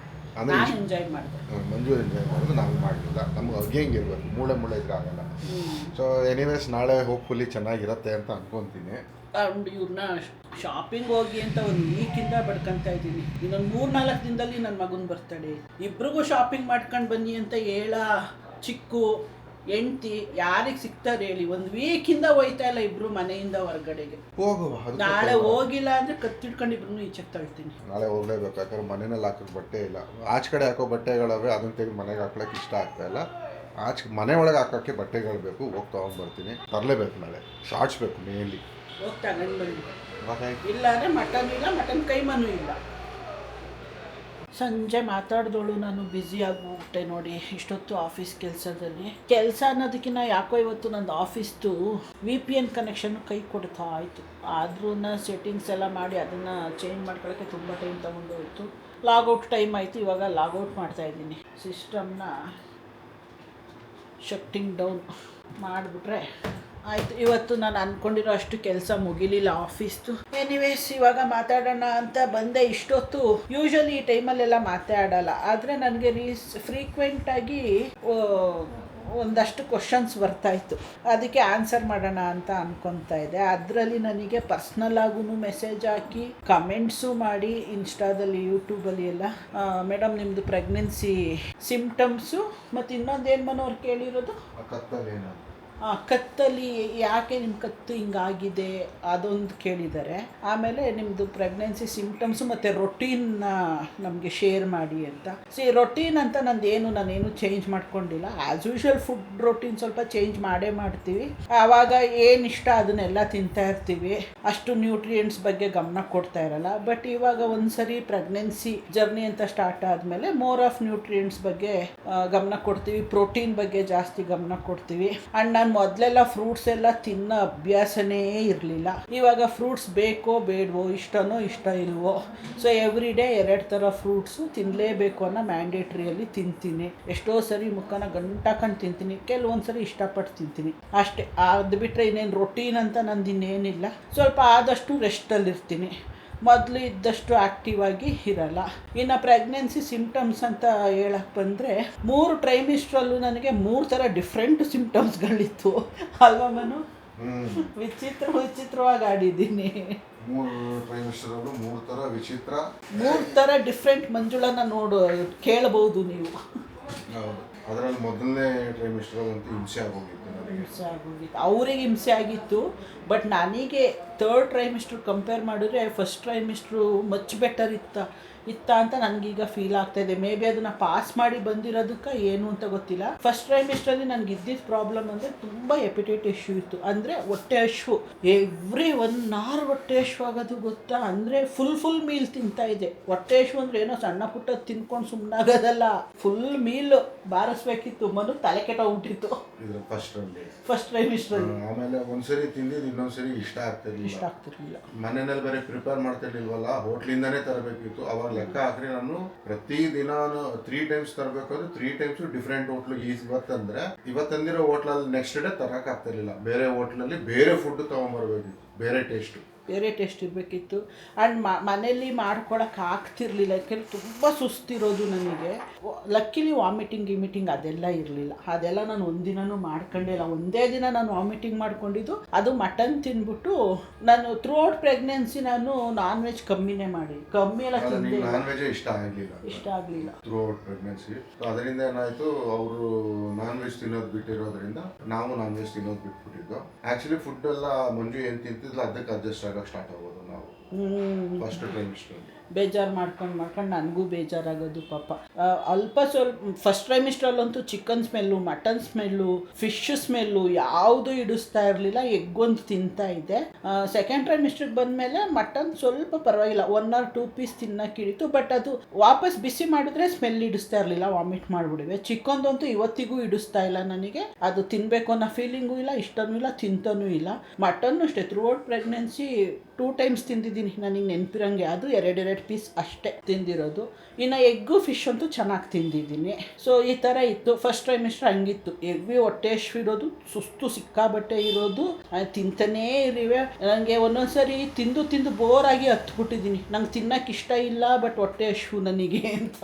ನಾನು ಎಂಜಾಯ್ ಮಾಡಿದೆ, ಮಂಜು ಎಂಜಾಯ್ ಮಾಡೋದು, ನಾವು ಮಾಡಲಿಲ್ಲ. ನಮ್ಗೆ ಅರ್ಗೆಂಗಿರ್ಬೇಕು, ಮೂಳೆ ಇದ್ರೆ ಆಗಲ್ಲ. ಸೊ ಎನಿವೇಸ್ ನಾಳೆ ಹೋಪ್ಫುಲಿ ಚೆನ್ನಾಗಿರುತ್ತೆ ಅಂತ ಅನ್ಕೊತೀನಿ. ಅಂಡ್ ಇವ್ರನ್ನ ಶಾಪಿಂಗ್ ಹೋಗಿ ಅಂತ ಒಂದು ವೀಕಿಂದ ಬಡ್ಕೊತಾ ಇದ್ದೀನಿ. ಇನ್ನೊಂದು 3-4 ದಿನದಲ್ಲಿ ನನ್ನ ಮಗನ ಬರ್ತಡೆ. ಇಬ್ರಿಗೂ ಶಾಪಿಂಗ್ ಮಾಡ್ಕೊಂಡು ಬನ್ನಿ ಅಂತ ಚಿಕ್ಕು ಹೆಂಡ್ತಿ ಯಾರಿಗೆ ಸಿಗ್ತಾರೆ ಹೇಳಿ. ಒಂದು ವೀಕಿಂದ ಹೋಯ್ತಾ ಇಲ್ಲ ಇಬ್ರು ಮನೆಯಿಂದ ಹೊರಗಡೆಗೆ. ನಾಳೆ ಹೋಗಿಲ್ಲ ಅಂದರೆ ಕತ್ತಿಡ್ಕೊಂಡು ಇಬ್ರು ಈಚೆಗೆ ತಳ್ತೀನಿ. ನಾಳೆ ಹೋಗ್ಲೇಬೇಕು, ಯಾಕಂದ್ರೆ ಮನೆಯಲ್ಲಿ ಹಾಕೋಕೆ ಬಟ್ಟೆ ಇಲ್ಲ. ಆಚೆ ಕಡೆ ಹಾಕೋ ಬಟ್ಟೆಗಳವೆ, ಅದನ್ನ ತೆಗೆದು ಮನೆಗೆ ಹಾಕ್ಲಿಕ್ಕೆ ಇಷ್ಟ ಆಗ್ತಾ ಇಲ್ಲ. ಮನೆ ಒಳಗೆ ಹಾಕೋಕ್ಕೆ ಬಟ್ಟೆಗಳು ಬೇಕು, ಹೋಗಿ ತೊಗೊಂಡ್ಬರ್ತೀನಿ. ತರಲೇಬೇಕು ನಾಳೆ. ಶಾರ್ಟ್ಸ್ ಬೇಕು ಮೇನ್ಲಿ. ಹೋಗಿ ತಗೊಂಡು ಬನ್ನಿ. ಇಲ್ಲ ಅಂದರೆ ಮಟನ್ ಕೈಮಾನೂ ಇಲ್ಲ. ಸಂಜೆ ಮಾತಾಡ್ದೋಳು ನಾನು ಬ್ಯುಸಿ ಆಗಿಬಿಟ್ಟೆ ನೋಡಿ. ಇಷ್ಟೊತ್ತು ಆಫೀಸ್ ಕೆಲಸ ಅನ್ನೋದಕ್ಕಿಂತ ಯಾಕೋ ಇವತ್ತು ನಂದು ಆಫೀಸ್ದು VPN ಕನೆಕ್ಷನ್ ಕೈ ಕೊಡ್ತಾ ಆಯಿತು. ಆದ್ರೂ ಸೆಟ್ಟಿಂಗ್ಸ್ ಎಲ್ಲ ಮಾಡಿ ಅದನ್ನು ಚೇಂಜ್ ಮಾಡ್ಕೊಳ್ಳೋಕ್ಕೆ ತುಂಬ ಟೈಮ್ ತೊಗೊಂಡೋಯ್ತು. ಲಾಗೌಟ್ ಟೈಮ್ ಆಯಿತು. ಇವಾಗ ಲಾಗೌಟ್ ಮಾಡ್ತಾಯಿದ್ದೀನಿ. ಸಿಸ್ಟಮ್ನ ಶಟ್ಟಿಂಗ್ ಡೌನ್ ಮಾಡಿಬಿಟ್ರೆ ಆಯಿತು. ಇವತ್ತು ನಾನು ಅಂದ್ಕೊಂಡಿರೋ ಅಷ್ಟು ಕೆಲಸ ಮುಗಿಲಿಲ್ಲ ಆಫೀಸ್ದು. ಎನಿವೇಸ್ ಇವಾಗ ಮಾತಾಡೋಣ ಅಂತ ಬಂದೆ. ಇಷ್ಟೊತ್ತು ಯೂಶ್ವಲಿ ಈ ಟೈಮಲ್ಲೆಲ್ಲ ಮಾತಾಡಲ್ಲ, ಆದರೆ ನನಗೆ ಫ್ರೀಕ್ವೆಂಟಾಗಿ ಒಂದಷ್ಟು ಕ್ವಶನ್ಸ್ ಬರ್ತಾಯಿತ್ತು. ಅದಕ್ಕೆ ಆನ್ಸರ್ ಮಾಡೋಣ ಅಂತ ಅಂದ್ಕೊತಾ ಇದ್ದೆ. ಅದರಲ್ಲಿ ನನಗೆ ಪರ್ಸ್ನಲ್ಲಾಗೂ ಮೆಸೇಜ್ ಹಾಕಿ ಕಮೆಂಟ್ಸು ಮಾಡಿ ಇನ್ಸ್ಟಾದಲ್ಲಿ ಯೂಟ್ಯೂಬಲ್ಲಿ ಎಲ್ಲ, ಮೇಡಮ್ ನಿಮ್ಮದು ಪ್ರೆಗ್ನೆನ್ಸಿ ಸಿಮ್ಟಮ್ಸು ಮತ್ತು ಇನ್ನೊಂದೇನು ಮನೋರು ಕೇಳಿರೋದು ಕತ್ತಲ್ಲಿ ಯಾಕೆ ನಿಮ್ಮ ಕತ್ತು ಹಿಂಗಾಗಿದೆ ಅದೊಂದು ಕೇಳಿದ್ದಾರೆ. ಆಮೇಲೆ ನಿಮ್ಮದು ಪ್ರೆಗ್ನೆನ್ಸಿ ಸಿಮ್ಟಮ್ಸು ಮತ್ತು ರೊಟೀನ್ನ ನಮಗೆ ಶೇರ್ ಮಾಡಿ ಅಂತ. ರೊಟೀನ್ ಅಂತ ನಾನೇನು ಚೇಂಜ್ ಮಾಡ್ಕೊಂಡಿಲ್ಲ. ಆ್ಯಸ್ ಯೂಶ್ವಲ್ ಫುಡ್ ರೊಟೀನ್ ಸ್ವಲ್ಪ ಚೇಂಜ್ ಮಾಡ್ತೀವಿ. ಆವಾಗ ಏನು ಇಷ್ಟ ಅದನ್ನೆಲ್ಲ ತಿಂತಾ ಇರ್ತೀವಿ. ಅಷ್ಟು ನ್ಯೂಟ್ರಿಯೆಂಟ್ಸ್ ಬಗ್ಗೆ ಗಮನ ಕೊಡ್ತಾ ಇರಲ್ಲ. ಬಟ್ ಇವಾಗ ಒಂದ್ಸರಿ ಪ್ರೆಗ್ನೆನ್ಸಿ ಜರ್ನಿ ಅಂತ ಸ್ಟಾರ್ಟ್ ಆದಮೇಲೆ ಮೋರ್ ಆಫ್ ನ್ಯೂಟ್ರಿಯೆಂಟ್ಸ್ ಬಗ್ಗೆ ಗಮನ ಕೊಡ್ತೀವಿ. ಪ್ರೋಟೀನ್ ಬಗ್ಗೆ ಜಾಸ್ತಿ ಗಮನ ಕೊಡ್ತೀವಿ. ಆ್ಯಂಡ್ ನಾನು ಮೊದಲೆಲ್ಲ ಫ್ರೂಟ್ಸ್ ಎಲ್ಲ ತಿನ್ನೋ ಅಭ್ಯಾಸನೇ ಇರಲಿಲ್ಲ. ಇವಾಗ ಫ್ರೂಟ್ಸ್ ಬೇಕೋ ಬೇಡವೋ, ಇಷ್ಟನೋ ಇಷ್ಟ ಇಲ್ವೋ, ಸೊ ಎವ್ರಿ ಡೇ 2 ಥರ ಫ್ರೂಟ್ಸು ತಿನ್ನಲೇಬೇಕು ಅನ್ನೋ ಮ್ಯಾಂಡೇಟ್ರಿಯಲ್ಲಿ ತಿಂತೀನಿ. ಎಷ್ಟೋ ಸರಿ ಮುಖನ ಗಂಟಾಕೊಂಡು ತಿಂತೀನಿ, ಕೆಲವೊಂದು ಸರಿ ಇಷ್ಟಪಟ್ಟು ತಿಂತೀನಿ ಅಷ್ಟೇ. ಅದು ಬಿಟ್ಟರೆ ಇನ್ನೇನು ರೊಟೀನ್ ಅಂತ ನಂದು ಇನ್ನೇನಿಲ್ಲ. ಸ್ವಲ್ಪ ಆದಷ್ಟು ರೆಸ್ಟಲ್ಲಿರ್ತೀನಿ, ಮೊದಲು ಇದ್ದಷ್ಟು ಆ್ಯಕ್ಟಿವ್ ಆಗಿ ಇರಲ್ಲ. ಇನ್ನು ಪ್ರೆಗ್ನೆನ್ಸಿ ಸಿಮ್ಟಮ್ಸ್ ಅಂತ ಹೇಳಕ್ಕೆ ಬಂದರೆ 3 ಟ್ರೈಮಿಸ್ಟ್ರಲ್ಲೂ ನನಗೆ 3 ಥರ ಡಿಫ್ರೆಂಟ್ ಸಿಮ್ಟಮ್ಸ್ಗಳಿತ್ತು ಅಲ್ವಾ ಮನು? ವಿಚಿತ್ರವಾಗಿ ಆಡಿದ್ದೀನಿ. 3 ಟ್ರೈಮಿಸ್ಟರಲ್ಲೂ 3 ಥರ ವಿಚಿತ್ರ, 3 ಥರ ಡಿಫ್ರೆಂಟ್ ಮಂಜುಳನ ಕೇಳಬಹುದು ನೀವು. ಹೌದು. ಅದರಲ್ಲಿ ಮೊದಲನೇ ಟ್ರೈಮಿಸ್ಟರಲ್ಲಂತೂ ಹಿಂಸೆ ಆಗೋಗಿತ್ತು ನನಗೆ. ಹಿಂಸೆ ಆಗೋಗಿತ್ತು, ಅವ್ರಿಗೆ ಹಿಂಸೆ ಆಗಿತ್ತು. ಬಟ್ ನನಗೆ 3rd ಟ್ರೈಮಿಸ್ಟ್ರ್ ಕಂಪೇರ್ ಮಾಡಿದ್ರೆ ಫಸ್ಟ್ ಟ್ರೈಮಿಸ್ಟ್ರು ಮಚ್ ಬೆಟರ್ ಇತ್ತ ಅಂತ ನನಗೀಗ ಫೀಲ್ ಆಗ್ತಾಯಿದೆ. ಮೇ ಬಿ ಅದನ್ನು ಪಾಸ್ ಮಾಡಿ ಬಂದಿರೋದಕ್ಕೆ ಏನು ಅಂತ ಗೊತ್ತಿಲ್ಲ. ಫಸ್ಟ್ ಟ್ರೈಮಿಸ್ಟ್ರಲ್ಲಿ ನನಗೆ ಇದ್ದಿದ್ದ ಪ್ರಾಬ್ಲಮ್ ಅಂದರೆ ತುಂಬ ಎಪಿಟೈಟ್ ಇಶ್ಯೂ ಇತ್ತು. ಅಂದರೆ ಹೊಟ್ಟೆ ಹಶ್ವು, ಎವ್ರಿ 1 hour ಹೊಟ್ಟೆ ಹಶ್ವು ಆಗೋದು ಗೊತ್ತಾ. ಅಂದರೆ ಫುಲ್ ಮೀಲ್ ತಿಂತಾಯಿದ್ದೆ. ಹೊಟ್ಟೆ ಹಶ್ವು ಅಂದರೆ ಏನೋ ಸಣ್ಣ ಪುಟ್ಟ ತಿನ್ಕೊಂಡು ಸುಮ್ಮನಾಗೋದಲ್ಲ, ಫುಲ್ ಮೀಲ್ ಬಾರಿಸ್ಬೇಕಿತ್ತು. ಮನು ತಲೆ ಕೆಟ್ಟೋಗ್ಬಿಟ್ಟಿತ್ತು ಫಸ್ಟ್ ಟ್ರೈಮಿಸ್ಟ್ರಲ್ಲಿ. ಆಮೇಲೆ ಒಂದ್ಸರಿ ತಿಂದಿದ್ದು ಇನ್ನೊಂದ್ಸರಿ ಇಷ್ಟ ಆಗ್ತಿರ್ಲಿಲ್ಲ. ಮನೆಯಲ್ಲಿ ಬೇರೆ ಪ್ರಿಪೇರ್ ಮಾಡ್ತಿರ್ಲಿಲ್ವಲ್ಲ, ಹೋಟ್ಲಿಂದಾನೇ ತರಬೇಕಿತ್ತು. ಅವಾಗ ಲೆಕ್ಕ ಹಾಕ್ರಿ, ನಾನು ಪ್ರತಿ ದಿನ 3 times ತರಬೇಕಾದ್ರೆ 3 times ಡಿಫ್ರೆಂಟ್ ಹೋಟ್ಲಿಗೆ. ಇವತ್ತಂದಿರೋ ಹೋಟ್ಲಲ್ಲಿ ನೆಕ್ಸ್ಟ್ ಡೇ ತರಕ್ ಆಗ್ತಿರ್ಲಿಲ್ಲ. ಬೇರೆ ಹೋಟ್ಲಲ್ಲಿ ಬೇರೆ ಫುಡ್ ತಗೊಂಡ್ಬರ್ಬೇಕಿತ್ತು, ಬೇರೆ ಟೇಸ್ಟ್ ಇರಬೇಕಿತ್ತು. ಆ್ಯಂಡ್ ಮನೇಲಿ ಮಾಡ್ಕೊಳಕ್ಕೆ ಆಗ್ತಿರ್ಲಿಲ್ಲ, ಯಾಕೆಂದರೆ ತುಂಬ ಸುಸ್ತಿರೋದು ನನಗೆ. ಲಕ್ಕಿಲಿ ವಾಮಿಟಿಂಗ್ ಅದೆಲ್ಲ ಇರಲಿಲ್ಲ. ಅದೆಲ್ಲ ನಾನು ಒಂದಿನೂ ಮಾಡ್ಕೊಂಡೇ ಇಲ್ಲ. ಒಂದೇ ದಿನ ನಾನು ವಾಮಿಟಿಂಗ್ ಮಾಡ್ಕೊಂಡಿದ್ದು, ಅದು ಮಟನ್ ತಿಂದ್ಬಿಟ್ಟು. ನಾನು ಥ್ರೂ ಔಟ್ ಪ್ರೆಗ್ನೆನ್ಸಿ ನಾನು ನಾನ್ ವೆಜ್ ಕಮ್ಮಿ ಎಲ್ಲ ತಿಂದೆ. ನಾನ್ ವೆಜ್ ಇಷ್ಟ ಆಗಲಿಲ್ಲ ಥ್ರೂ ಔಟ್ ಪ್ರೆಗ್ನೆನ್ಸಿ. ಅದರಿಂದ ಏನಾಯಿತು, ಅವರು ನಾನ್ ವೆಜ್ ತಿನ್ನೋದು ಬಿಟ್ಟಿರೋದ್ರಿಂದ ನಾವು ನಾನ್ ವೆಜ್ ತಿನ್ನೋದು ಬಿಟ್ಬಿಟ್ಟಿದ್ದು. ಆ್ಯಕ್ಚುಲಿ ಫುಡ್ ಎಲ್ಲ ಮಂಜು ಏನು ತಿಂತಿದ್ಲು ಅದಕ್ಕೆ ಅಡ್ಜಸ್ಟ್ ಸ್ಟಾರ್ಟ್ ಆಗೋದು ನಾವು ಫಸ್ಟ್ ಟ್ರೈಮಿಸ್ಟ್ರಲ್ಲಿ. ಬೇಜಾರು ಮಾಡ್ಕೊಂಡು ನನಗೂ ಬೇಜಾರಾಗೋದು ಪಾಪ. ಅಲ್ಪ ಸ್ವಲ್ಪ ಫಸ್ಟ್ ಟ್ರೈಮಿಸ್ಟ್ರಲ್ಲಂತೂ chicken smell, mutton smell, fish smell ಯಾವುದು ಇಡಿಸ್ತಾ ಇರಲಿಲ್ಲ. ಎಗ್ಗೊಂದು ತಿಂತಾ ಇದ್ದೆ. ಸೆಕೆಂಡ್ ಟ್ರೈಮಿಸ್ಟ್ರಿಗೆ ಬಂದಮೇಲೆ ಮಟನ್ ಸ್ವಲ್ಪ ಪರವಾಗಿಲ್ಲ, 1 or 2 ಪೀಸ್ ತಿನ್ನೋಕೆ ಹಿಡಿತು. ಬಟ್ ಅದು ವಾಪಸ್ ಬಿಸಿ ಮಾಡಿದ್ರೆ ಸ್ಮೆಲ್ ಇಡಿಸ್ತಾ ಇರಲಿಲ್ಲ, ವಾಮಿಟ್ ಮಾಡಿಬಿಡಿವೆ. ಚಿಕನ್ದಂತೂ ಇವತ್ತಿಗೂ ಇಡಿಸ್ತಾ ಇಲ್ಲ ನನಗೆ. ಅದು ತಿನ್ನಬೇಕು ಅನ್ನೋ ಫೀಲಿಂಗೂ ಇಲ್ಲ, ಇಷ್ಟನೂ ಇಲ್ಲ, ತಿಂತನೂ ಇಲ್ಲ. ಮಟನ್ನು ಅಷ್ಟೇ ಥ್ರೂ ಔಟ್ ಪ್ರೆಗ್ನೆನ್ಸಿ 2 times ತಿಂದಿದ್ದೀನಿ ನನಗೆ ನೆನಪಿರಂಗೆ. ಅದು 2 ಪೀಸ್ ಅಷ್ಟೇ ತಿಂದಿರೋದು. ಇನ್ನು ಎಗ್ಗು ಫಿಶ್ ಅಂತೂ ಚೆನ್ನಾಗಿ ತಿಂದಿದ್ದೀನಿ. ಸೊ ಈ ಥರ ಇತ್ತು ಫಸ್ಟ್ ಟ್ರೈಮಿಸ್ಟ್ರ್. ಹಂಗಿತ್ತು, ಎವ್ರಿ ಹೊಟ್ಟೆ ಇರೋದು, ಸುಸ್ತು ಸಿಕ್ಕಾಬಟ್ಟೆ ಇರೋದು, ತಿಂತಾನೇ ಇರಿವೆ. ನನಗೆ ಒಂದೊಂದ್ಸರಿ ತಿಂದು ಬೋರಾಗಿ ಹತ್ಬಿಟ್ಟಿದ್ದೀನಿ. ನಂಗೆ ತಿನ್ನಕ್ಕೆ ಇಷ್ಟ ಇಲ್ಲ, ಬಟ್ ಹೊಟ್ಟೆ ಹಶ್ವು ನನಗೆ ಅಂತ.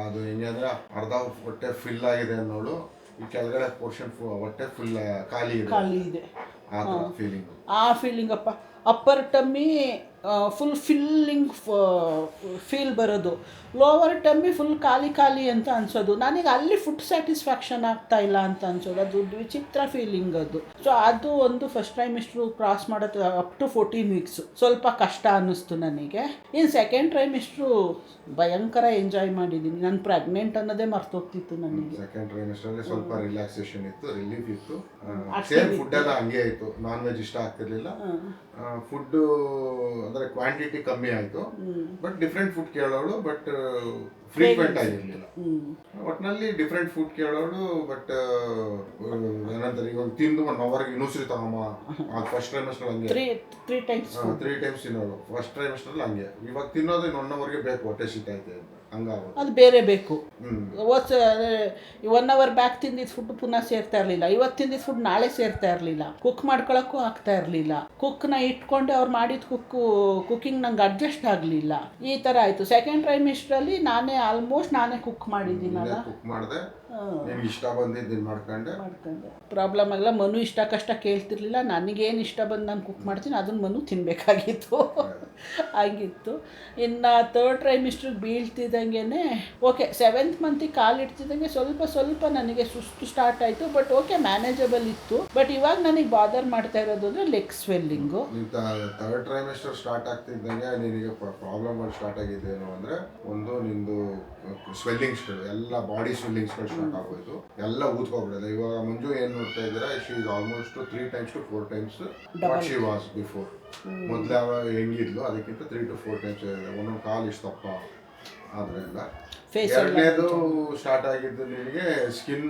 ಅದು ಹೆಂಗೆ ಅಂದರೆ ಅರ್ಧ ಹೊಟ್ಟೆ ಫಿಲ್ ಆಗಿದೆ ಅನ್ನೋಳು, ಈ ಕೆಳಗಡೆ ಪೋರ್ಷನ್ ಹೊಟ್ಟೆ ಫುಲ್ ಖಾಲಿ ಇದೆ. ಆ ಫೀಲಿಂಗ್ ಅಪ್ಪ. ಅಪ್ಪರ್ ಟಮ್ಮಿ ಫುಲ್ ಫೀಲ್ ಬರೋದು, ಲೋವರ್ ಟಮ್ಮಿ ಫುಲ್ ಖಾಲಿ ಅಂತ ಅನ್ಸೋದು. ನನಗೆ ಅಲ್ಲಿ ಫುಡ್ ಸ್ಯಾಟಿಸ್ಫ್ಯಾಕ್ಷನ್ ಆಗ್ತಾ ಇಲ್ಲ ಅಂತ ಅನ್ಸೋದು. ಅದು ವಿಚಿತ್ರ ಫೀಲಿಂಗ್ ಅದು. ಸೊ ಅದು ಒಂದು ಫಸ್ಟ್ ಟ್ರೈಮಿಸ್ಟ್ರು ಕ್ರಾಸ್ ಮಾಡೋದು ಅಪ್ ಟು 14 weeks ಸ್ವಲ್ಪ ಕಷ್ಟ ಅನ್ನಿಸ್ತು ನನಗೆ. ಇನ್ನು ಸೆಕೆಂಡ್ ಟ್ರೈಮಿಸ್ಟ್ರು ಭಯಂಕರ ಎಂಜಾಯ್ ಮಾಡಿದ್ದೀನಿ. ನಾನು ಪ್ರೆಗ್ನೆಂಟ್ ಅನ್ನೋದೇ ಮರ್ತೋಗ್ತಿತ್ತು ನನಗೆ. ಸೆಕೆಂಡ್ ಟ್ರೈಮಿಸ್ಟ್ರಲ್ಲಿ ಸ್ವಲ್ಪ ರಿಲ್ಯಾಕ್ಸೇಷನ್ ಇತ್ತು, ರಿಲೀಫ್ ಇತ್ತು. ಸೇಮ್ ಫುಡ್ ಎಲ್ಲ ಹಂಗೆ ಆಯಿತು. ನಾನ್ ವೆಜ್ ಇಷ್ಟ ಆಗ್ತಿರ್ಲಿಲ್ಲ. ಫುಡ್ಡು ಅಂದರೆ ಕ್ವಾಂಟಿಟಿ ಕಮ್ಮಿ ಆಯಿತು, ಬಟ್ ಡಿಫ್ರೆಂಟ್ ಫುಡ್ ಕೇಳೋಳು, ಬಟ್ ಫ್ರೀಕ್ವೆಂಟ್ ಆಗಿರಲಿಲ್ಲ. ಒಟ್ಟಿನಲ್ಲಿ ಡಿಫ್ರೆಂಟ್ ಫುಡ್ ಕೇಳೋಳು, ಬಟ್ ಏನಂತಾರೆ, ಇವಾಗ ತಿಂದು 1 hourಗೆ ಇನ್ನೂಸರಿ ತಗೊಂಬ. ಫಸ್ಟ್ ಟ್ರೈಮಿಸ್ಟ್ರಲ್ಲಿ ಹಂಗೆ 3 times ತಿನ್ನೋಳು. ಫಸ್ಟ್ ಟ್ರೈಮಿಸ್ಟ್ರಲ್ಲಿ ಹಂಗೆ. ಇವಾಗ ತಿನ್ನೋದು ಇನ್ನು 1 hourಗೆ ಬೇಕು, ಹೊಟ್ಟೆ ಸಿಗ್ತೈತೆ ಹಂಗಾಗೋದು. ಅದು ಬೇರೆ ಬೇಕು. 1 hour ಬ್ಯಾಕ್ ತಿಂದಿದ್ದು ಫುಡ್ ಪುನಃ ಸೇರ್ತಾ ಇರಲಿಲ್ಲ. ಇವತ್ತು ತಿಂದಿದ್ದು ಫುಡ್ ನಾಳೆ ಸೇರ್ತಾ ಇರಲಿಲ್ಲ. ಕುಕ್ ಮಾಡ್ಕೊಳಕ್ಕೂ ಆಗ್ತಾ ಇರಲಿಲ್ಲ. ಕುಕ್ನ ಇಟ್ಕೊಂಡೆ ಅವ್ರು ಮಾಡಿದ ಕುಕ್ಕಿಂಗ್ ನಂಗೆ ಅಡ್ಜಸ್ಟ್ ಆಗಲಿಲ್ಲ. ಈ ಥರ ಆಯಿತು. ಸೆಕೆಂಡ್ ಟ್ರೈಮಿಸ್ಟ್ರಲ್ಲಿ ಆಲ್ಮೋಸ್ಟ್ ನಾನೇ ಕುಕ್ ಮಾಡಿದ್ದೀನಲ್ಲ. ಕುಕ್ ಮಾಡಿದೆ, ಇಷ್ಟ ಬಂದಿದ್ದು ಮಾಡ್ಕೊಂಡೆ. ಪ್ರಾಬ್ಲಮ್ ಆಗಲ್ಲ. ಮನು ಇಷ್ಟ ಕಷ್ಟ ಕೇಳ್ತಿರ್ಲಿಲ್ಲ. ನನಗೇನು ಇಷ್ಟ ಬಂದು ನಾನು ಕುಕ್ ಮಾಡ್ತೀನಿ, ಅದನ್ನು ಮನು ತಿನ್ನಬೇಕಾಗಿತ್ತು. ಆಗಿತ್ತು. ಇನ್ನು 3rd ಟ್ರೈಮಿಸ್ಟ್ರಿಗೆ ಬೀಳ್ತಿದ್ದಂಗೆ ಓಕೆ 7th ಮಂತಿಗೆ ಕಾಲಿಡ್ತಿದ್ದಂಗೆ ಸ್ವಲ್ಪ ನನಗೆ ಸುಸ್ತು ಸ್ಟಾರ್ಟ್ ಆಯಿತು. ಬಟ್ ಓಕೆ ಮ್ಯಾನೇಜಬಲ್ ಇತ್ತು. ಬಟ್ ಇವಾಗ ನನಗೆ ಬಾದರ್ ಮಾಡ್ತಾ ಇರೋದು ಅಂದರೆ ಲೆಗ್ ಸ್ವೆಲ್ಲಿಂಗು. 3rd ಟ್ರೈಮಿಸ್ಟರ್ ಸ್ಟಾರ್ಟ್ ಆಗ್ತಿದ್ದಂಗೆ ನಿನಗೆ ಪ್ರಾಬ್ಲಮ್ಗಳು ಸ್ಟಾರ್ಟ್ ಆಗಿದ್ದೇನು ಅಂದರೆ, ಒಂದು ನಿಂದು ಸ್ವೆಲ್ಲಿಂಗ್ಸ್ಗಳು ಎಲ್ಲ ಬಾಡಿ ಸ್ವೆಲ್ಲಿಂಗ್ಸ್ಗಳು ಸ್ಟಾರ್ಟ್ ಆಗೋಯ್ತು. ಎಲ್ಲ ಊದ್ಕೊಬಿಡೋದು. ಇವಾಗ ಮಂಜು ಏನು ನೋಡ್ತಾ ಇದ್ದೀರಾ, she is almost 3 times to 4 times what she was before. ಮೊದಲು ಅವಾಗ ಹೆಂಗಿದ್ಲು ಅದಕ್ಕಿಂತ 3 to 4 times ಒಂದೊಂದು ಕಾಲು ಇಷ್ಟಪ್ಪ ಆದರೆ ಇಲ್ಲ. Face ಎರಡನೇದು ಸ್ಟಾರ್ಟ್ ಆಗಿದ್ದು ನಿನಗೆ ಸ್ಕಿನ್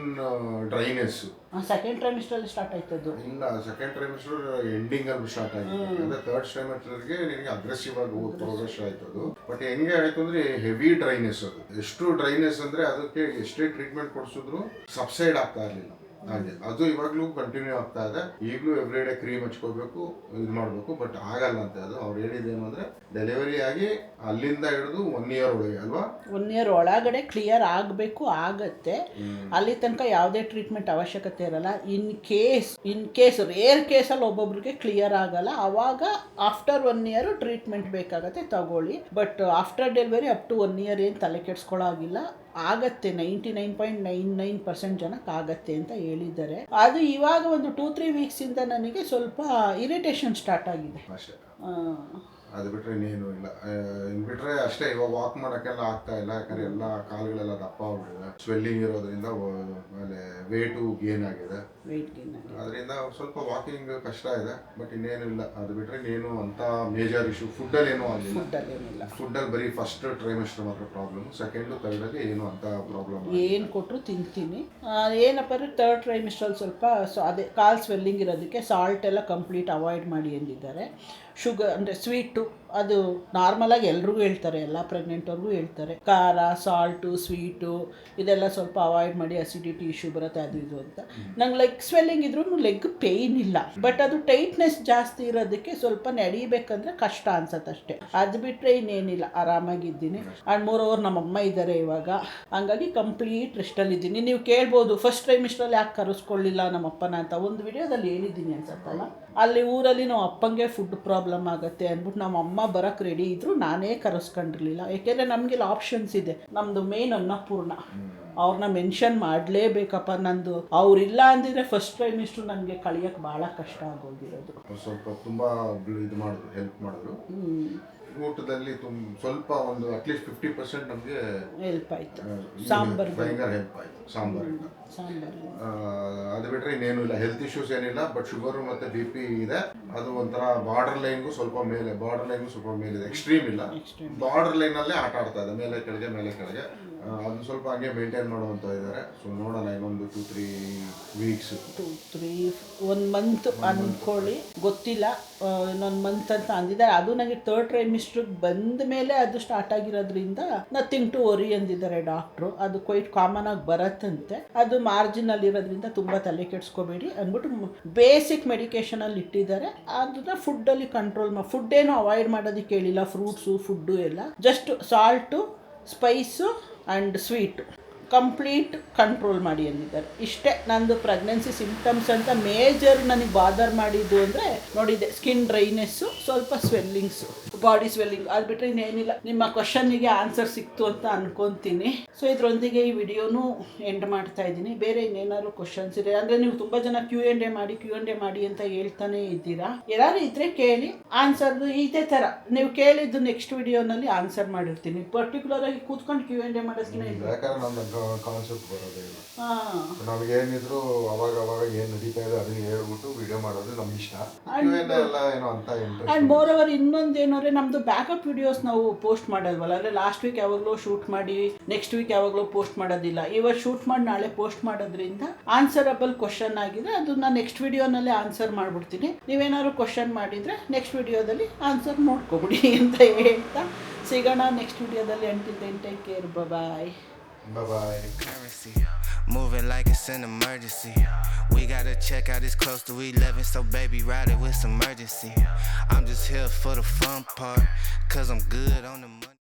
ಡ್ರೈನೆಸ್. ಸೆಕೆಂಡ್ ಟ್ರೈಮಿಸ್ಟ್ರಲ್ಲಿ ಸ್ಟಾರ್ಟ್ ಆಯ್ತದ್ದು. ಇಲ್ಲ, ಸೆಕೆಂಡ್ ಟ್ರೈಮಿಸ್ಟರ್ ಎಂಡಿಂಗ್ ಅಲ್ಲಿ ಸ್ಟಾರ್ಟ್ ಆಗಿದೆ. ಅಂದ್ರೆ ಥರ್ಡ್ ಟ್ರೈಮಿಸ್ಟರ್ಗೆ ನಿನಗೆ ಅಗ್ರೆಸಿವ್ ಆಗಿ ಪ್ರೋಗ್ರೆಸ್ ಆಯ್ತದು. ಬಟ್ ಹೆಂಗೆ ಆಯ್ತು ಅಂದ್ರೆ ಹೆವಿ ಡ್ರೈನೆಸ್. ಅದು ಎಷ್ಟು ಡ್ರೈನೆಸ್ ಅಂದ್ರೆ ಅದಕ್ಕೆ ಎಷ್ಟೇ ಟ್ರೀಟ್ಮೆಂಟ್ ಕೊಡಿಸಿದ್ರು ಸಬ್ಸೈಡ್ ಆಗ್ತಾ ಇರಲಿಲ್ಲ. ಹಾಗೆ ಅದು ಇವಾಗ್ಲೂ ಕಂಟಿನ್ಯೂ ಆಗ್ತಾ ಇದೆ. ಈಗಲೂ ಎವ್ರಿ ಡೇ ಕ್ರೀಮ್ ಹಚ್ಕೋಬೇಕು, ಇದು ಮಾಡಬೇಕು. ಬಟ್ ಆಗಲ್ಲ ಅಂತ. ಅದು ಅವ್ರು ಹೇಳಿದ್ದೇನು ಅಂದ್ರೆ ಡೆಲಿವರಿ ಆಗಿ ಅಲ್ಲಿಂದ ಹಿಡಿದು 1 year ಒಳಗೆ ಅಲ್ವಾ, 1 year ಒಳಗಡೆ ಕ್ಲಿಯರ್ ಆಗಬೇಕು. ಆಗತ್ತೆ. ಅಲ್ಲಿ ತನಕ ಯಾವುದೇ ಟ್ರೀಟ್ಮೆಂಟ್ ಅವಶ್ಯಕತೆ ಇರಲ್ಲ. ಇನ್ ಕೇಸ್ ರೇರ್ ಕೇಸಲ್ಲಿ ಒಬ್ಬೊಬ್ರಿಗೆ ಕ್ಲಿಯರ್ ಆಗಲ್ಲ, ಅವಾಗ ಆಫ್ಟರ್ 1 year ಟ್ರೀಟ್ಮೆಂಟ್ ಬೇಕಾಗತ್ತೆ, ತಗೊಳ್ಳಿ. But after delivery up to 1 year ಏನು ತಲೆ ಕೆಡ್ಸ್ಕೊಳ್ಳೋಗಿಲ್ಲ. ಆಗತ್ತೆ. 99.99% ಜನಕ್ಕೆ ಆಗತ್ತೆ ಅಂತ ಹೇಳಿದ್ದಾರೆ. ಅದು ಇವಾಗ ಒಂದು 2-3 ವೀಕ್ಸಿಂದ ನನಗೆ ಸ್ವಲ್ಪ ಇರಿಟೇಷನ್ ಸ್ಟಾರ್ಟ್ ಆಗಿದೆ ಅಷ್ಟೇ. ಅದು ಬಿಟ್ಟರೆ ಇನ್ನೇನು ಇಲ್ಲ. ಇನ್ನು ಬಿಟ್ಟರೆ ಅಷ್ಟೇ, ಇವಾಗ ವಾಕ್ ಮಾಡೋಕ್ಕೆಲ್ಲ ಆಗ್ತಾ ಇಲ್ಲ. ಯಾಕಂದರೆ ಎಲ್ಲ ಕಾಲುಗಳೆಲ್ಲ ದಪ್ಪ ಹೋಗಿದೆ, ಸ್ವೆಲ್ಲಿಂಗ್ ಇರೋದ್ರಿಂದ. ಆಮೇಲೆ ವೇಟು ಗೇನ್ ಆಗಿದೆ, ಅದರಿಂದ ಸ್ವಲ್ಪ ವಾಕಿಂಗ್ ಕಷ್ಟ ಇದೆ. ಬಟ್ ಇನ್ನೇನು ಇಲ್ಲ. ಅದು ಬಿಟ್ಟರೆ ಇನ್ನೇನು ಅಂತ ಮೇಜರ್ ಇಶ್ಯೂ ಫುಡ್ಡಲ್ಲಿ ಏನೂ ಆಗಿಲ್ಲ. ಫುಡ್ಡಲ್ಲಿ ಬರೀ ಫಸ್ಟ್ ಟ್ರೈಮಿಸ್ಟರ್ ಮಾತ್ರ ಪ್ರಾಬ್ಲಮ್. ಸೆಕೆಂಡು ಥರ್ಡಲ್ಲಿ ಏನು ಅಂತ ಪ್ರಾಬ್ಲಮ್. ಏನು ಕೊಟ್ಟರು ತಿಂತೀನಿ. ಏನಪ್ಪ ಅಂದರೆ ಥರ್ಡ್ ಟ್ರೈಮಿಸ್ಟ್ರಲ್ಲಿ ಸ್ವಲ್ಪ ಅದೇ ಕಾಲು ಸ್ವೆಲ್ಲಿಂಗ್ ಇರೋದಕ್ಕೆ ಸಾಲ್ಟ್ ಎಲ್ಲ ಕಂಪ್ಲೀಟ್ ಅವಾಯ್ಡ್ ಮಾಡಿ ಎಂದಿದ್ದಾರೆ. ಶುಗರ್ ಅಂದರೆ ಸ್ವೀಟು ಅದು ನಾರ್ಮಲಾಗಿ ಎಲ್ರಿಗೂ ಹೇಳ್ತಾರೆ, ಎಲ್ಲ ಪ್ರೆಗ್ನೆಂಟವ್ರಿಗೂ ಹೇಳ್ತಾರೆ. ಖಾರ, ಸಾಲ್ಟು, ಸ್ವೀಟು ಇದೆಲ್ಲ ಸ್ವಲ್ಪ ಅವಾಯ್ಡ್ ಮಾಡಿ, ಅಸಿಡಿಟಿ ಇಶ್ಯೂ ಬರುತ್ತೆ ಅದು ಇದು ಅಂತ. ನಂಗೆ ಲೆಗ್ ಸ್ವೆಲ್ಲಿಂಗ್ ಇದ್ರೂ ಲೆಗ್ ಪೇಯ್ನ್ ಇಲ್ಲ. ಬಟ್ ಅದು ಟೈಟ್ನೆಸ್ ಜಾಸ್ತಿ ಇರೋದಕ್ಕೆ ಸ್ವಲ್ಪ ನಡಿಬೇಕಂದ್ರೆ ಕಷ್ಟ ಅನ್ಸತ್ತೆ ಅಷ್ಟೇ. ಅದು ಬಿಟ್ಟರೆ ಇನ್ನೇನಿಲ್ಲ, ಆರಾಮಾಗಿದ್ದೀನಿ. ಆ್ಯಂಡ್ ಮೋರೋವರ್ ನಮ್ಮಮ್ಮ ಇದ್ದಾರೆ ಇವಾಗ, ಹಂಗಾಗಿ ಕಂಪ್ಲೀಟ್ ರೆಸ್ಟಲ್ಲಿದ್ದೀನಿ. ನೀವು ಕೇಳ್ಬೋದು ಫಸ್ಟ್ ಟ್ರೈಮಿಸ್ಟ್ರಲ್ಲಿ ಯಾಕೆ ಕರೆಸ್ಕೊಳ್ಳಿಲ್ಲ ನಮ್ಮಪ್ಪನ ಅಂತ. ಒಂದು ವಿಡಿಯೋದಲ್ಲಿ ಹೇಳಿದ್ದೀನಿ ಅನ್ಸತ್ತಲ್ಲ, ಅಲ್ಲಿ ಊರಲ್ಲಿ ನಾವು ಅಪ್ಪಂಗೆ ಫುಡ್ ಪ್ರಾಬ್ಲಮ್ ಆಗುತ್ತೆ ಅಂದ್ಬಿಟ್ಟು ನಮ್ಮ ಅಮ್ಮ ಬರೋಕ್ಕೆ ರೆಡಿ ಇದ್ದರು, ನಾನೇ ಕರೆಸ್ಕೊಂಡಿರಲಿಲ್ಲ. ಏಕೆಂದರೆ ನಮಗೆಲ್ಲ ಆಪ್ಷನ್ಸ್ ಇದೆ. ನಮ್ಮದು ಮೇನ್ ಅನ್ನಪೂರ್ಣ, ಅವ್ರನ್ನ ಮೆನ್ಷನ್ ಮಾಡಲೇಬೇಕಪ್ಪ. ನಂದು ಅವರಿಲ್ಲ ಅಂದಿದ್ರೆ ಫಸ್ಟ್ ಟ್ರೈಮಿಸ್ಟ್ರು ನನಗೆ ಕಳಿಯೋಕ್ಕೆ ಭಾಳ ಕಷ್ಟ ಆಗೋಗಿರೋದು. ಸ್ವಲ್ಪ ತುಂಬ ಇದು ಮಾಡಿದ್ರು, ಹೆಲ್ಪ್ ಮಾಡಿದ್ರು. ಊಟದಲ್ಲಿ ಸ್ವಲ್ಪ ಒಂದು ಅಟ್ಲೀಸ್ಟ್ 50% ನಮಗೆ ಹೆಲ್ಪ್ ಆಯಿತು. ಸಾಂಬಾರು ಭಯಂಕರ ಹೆಲ್ಪ್ ಆಯಿತು, ಸಾಂಬಾರಿಂದ. ಅದು ಬಿಟ್ಟರೆ ಇನ್ನೇನು ಇಲ್ಲ, ಹೆಲ್ತ್ ಇಶ್ಯೂಸ್ ಏನಿಲ್ಲ. ಬಟ್ ಶುಗರು ಮತ್ತು BP ಇದೆ. ಅದು ಒಂಥರ ಬಾರ್ಡರ್ ಲೈನ್ಗೂ ಸ್ವಲ್ಪ ಮೇಲಿದೆ. ಎಕ್ಸ್ಟ್ರೀಮ್ ಇಲ್ಲ, ಬಾರ್ಡರ್ ಲೈನಲ್ಲೇ ಆಟ ಆಡ್ತಾ ಇದೆ, ಮೇಲೆ ಕೆಳಗೆ. ಅದನ್ನು ಸ್ವಲ್ಪ ಹಂಗೆ ಮೇಂಟೈನ್ ಮಾಡುವಂತ ಇದ್ದಾರೆ. ಸೊ ನೋಡೋಣ, ಇನ್ನೊಂದು 2-3 ವೀಕ್ಸ್, 1 ಮಂತ್ ಅಂದ್ಕೊಳ್ಳಿ, ಗೊತ್ತಿಲ್ಲ. ಇನ್ನೊಂದು ಮಂತ್ ಅಂತ ಅಂದಿದ್ದಾರೆ. ಅದು ನನಗೆ ಥರ್ಡ್ ಟ್ರೈಮಿಸ್ಟ್ರಿಗೆ ಬಂದ ಮೇಲೆ ಅದು ಸ್ಟಾರ್ಟ್ ಆಗಿರೋದ್ರಿಂದ ನಥಿಂಗ್ ಟು ವರಿ ಅಂದಿದ್ದಾರೆ ಡಾಕ್ಟ್ರು. ಅದು ಕ್ವೈಟ್ ಕಾಮನ್ ಆಗಿ ಬರತ್ತಂತೆ. ಅದು ಮಾರ್ಜಿನಲ್ಲಿ ಇರೋದ್ರಿಂದ ತುಂಬ ತಲೆ ಕೆಡಿಸ್ಕೋಬೇಡಿ ಅಂದ್ಬಿಟ್ಟು ಬೇಸಿಕ್ ಮೆಡಿಕೇಶನಲ್ಲಿ ಇಟ್ಟಿದ್ದಾರೆ. ಅದನ್ನ ಫುಡ್ಡಲ್ಲಿ ಕಂಟ್ರೋಲ್ ಫುಡ್ ಏನು ಅವಾಯ್ಡ್ ಮಾಡೋದಕ್ಕೆ ಹೇಳಿಲ್ಲ. ಫ್ರೂಟ್ಸು, ಫುಡ್ಡು ಎಲ್ಲ just salt, spice and sweet complete control ಮಾಡಿ ಅಂದಿದ್ದಾರೆ. ಇಷ್ಟೇ ನಂದು ಪ್ರೆಗ್ನೆನ್ಸಿ ಸಿಂಪ್ಟಮ್ಸ್ ಅಂತ. ಮೇಜರ್ ನನಗೆ ಬಾದರ್ ಮಾಡಿದ್ದು ಅಂದರೆ ನೋಡಿದ್ದೆ, ಸ್ಕಿನ್ ಡ್ರೈನೆಸ್ಸು, ಸ್ವಲ್ಪ ಸ್ವೆಲ್ಲಿಂಗ್ಸು, ಬಾಡಿ ಸ್ವೆಲ್ಲಿಂಗ್. ಅದು ಬಿಟ್ಟರೆ ಇನ್ನೇನಿಲ್ಲ. ನಿಮ್ಮ ಕ್ವಶನ್ನಿಗೆ ಆನ್ಸರ್ ಸಿಕ್ತು ಅಂತ ಅನ್ಕೊತೀನಿ. ಸೊ ಇದರೊಂದಿಗೆ ಈ ವಿಡಿಯೋನು ಎಂಡ್ ಮಾಡ್ತಾ ಇದ್ದೀನಿ. ಬೇರೆ ಇನ್ನೇನಾದ್ರು ಕ್ವಶನ್ಸ್ ಇದೆ ಅಂದರೆ, ನೀವು ತುಂಬ ಜನ Q&A ಮಾಡಿ ಅಂತ ಹೇಳ್ತಾನೆ ಇದ್ದೀರಾ. ಏನಾದ್ರು ಇದ್ದರೆ ಕೇಳಿ, ಆನ್ಸರ್ದು ಇದೇ ಥರ ನೀವು ಕೇಳಿದ್ದು ನೆಕ್ಸ್ಟ್ ವಿಡಿಯೋನಲ್ಲಿ ಆನ್ಸರ್ ಮಾಡಿರ್ತೀನಿ. ಪರ್ಟಿಕ್ಯುಲರಾಗಿ ಕೂತ್ಕೊಂಡು Q&A ಮಾಡೋದಕ್ಕಿಂತ ಯಾಕಂದ್ರೆ ಕಾನ್ಸೆಪ್ಟ್ ಬರೋದೇ ಇಲ್ಲ. ನಮಗೇನಿದ್ರು ಅವಾಗ ಏನು ನಡೀತಾ ಇದೆ ಅದನ್ನ ಹೇಳ್ಬಿಟ್ಟು ವಿಡಿಯೋ ಮಾಡೋದು ನಮ್ಗೆ ಇಷ್ಟ. ಏನೋ ಅಂತ ಆ್ಯಂಡ್ ಮೋರ್ ಓವರ್ ಇನ್ನೊಂದೇನು ಅಂದರೆ, ನಮ್ಮದು ಬ್ಯಾಕಪ್ ವಿಡಿಯೋಸ್ ನಾವು ಪೋಸ್ಟ್ ಮಾಡೋಲ್ವಲ್ಲ. ಅಂದರೆ ಲಾಸ್ಟ್ ವೀಕ್ ಯಾವಾಗಲೂ ಶೂಟ್ ಮಾಡಿ ನೆಕ್ಸ್ಟ್ ವೀಕ್ ಯಾವಾಗಲೂ ಪೋಸ್ಟ್ ಮಾಡೋದಿಲ್ಲ. ಇವತ್ತು ಶೂಟ್ ಮಾಡಿ ನಾಳೆ ಪೋಸ್ಟ್ ಮಾಡೋದ್ರಿಂದ ಆನ್ಸರಬಲ್ ಕ್ವಶನ್ ಆಗಿದೆ, ಅದನ್ನ ನೆಕ್ಸ್ಟ್ ವಿಡಿಯೋನಲ್ಲೇ ಆನ್ಸರ್ ಮಾಡಿಬಿಡ್ತೀನಿ. ನೀವೇನಾದ್ರು ಕ್ವಶನ್ ಮಾಡಿದರೆ ನೆಕ್ಸ್ಟ್ ವಿಡಿಯೋದಲ್ಲಿ ಆನ್ಸರ್ ನೋಡ್ಕೊಬಿಡಿ ಅಂತ ಹೇಳ್ತಾ ಸಿಗೋಣ ನೆಕ್ಸ್ಟ್ ವಿಡಿಯೋದಲ್ಲಿ. Until then take care, bye. Bye-bye. Moving like it's an emergency. We gotta check out, it's close to 11, so baby ride it with some urgency. I'm just here for the fun part, cause I'm good on the money.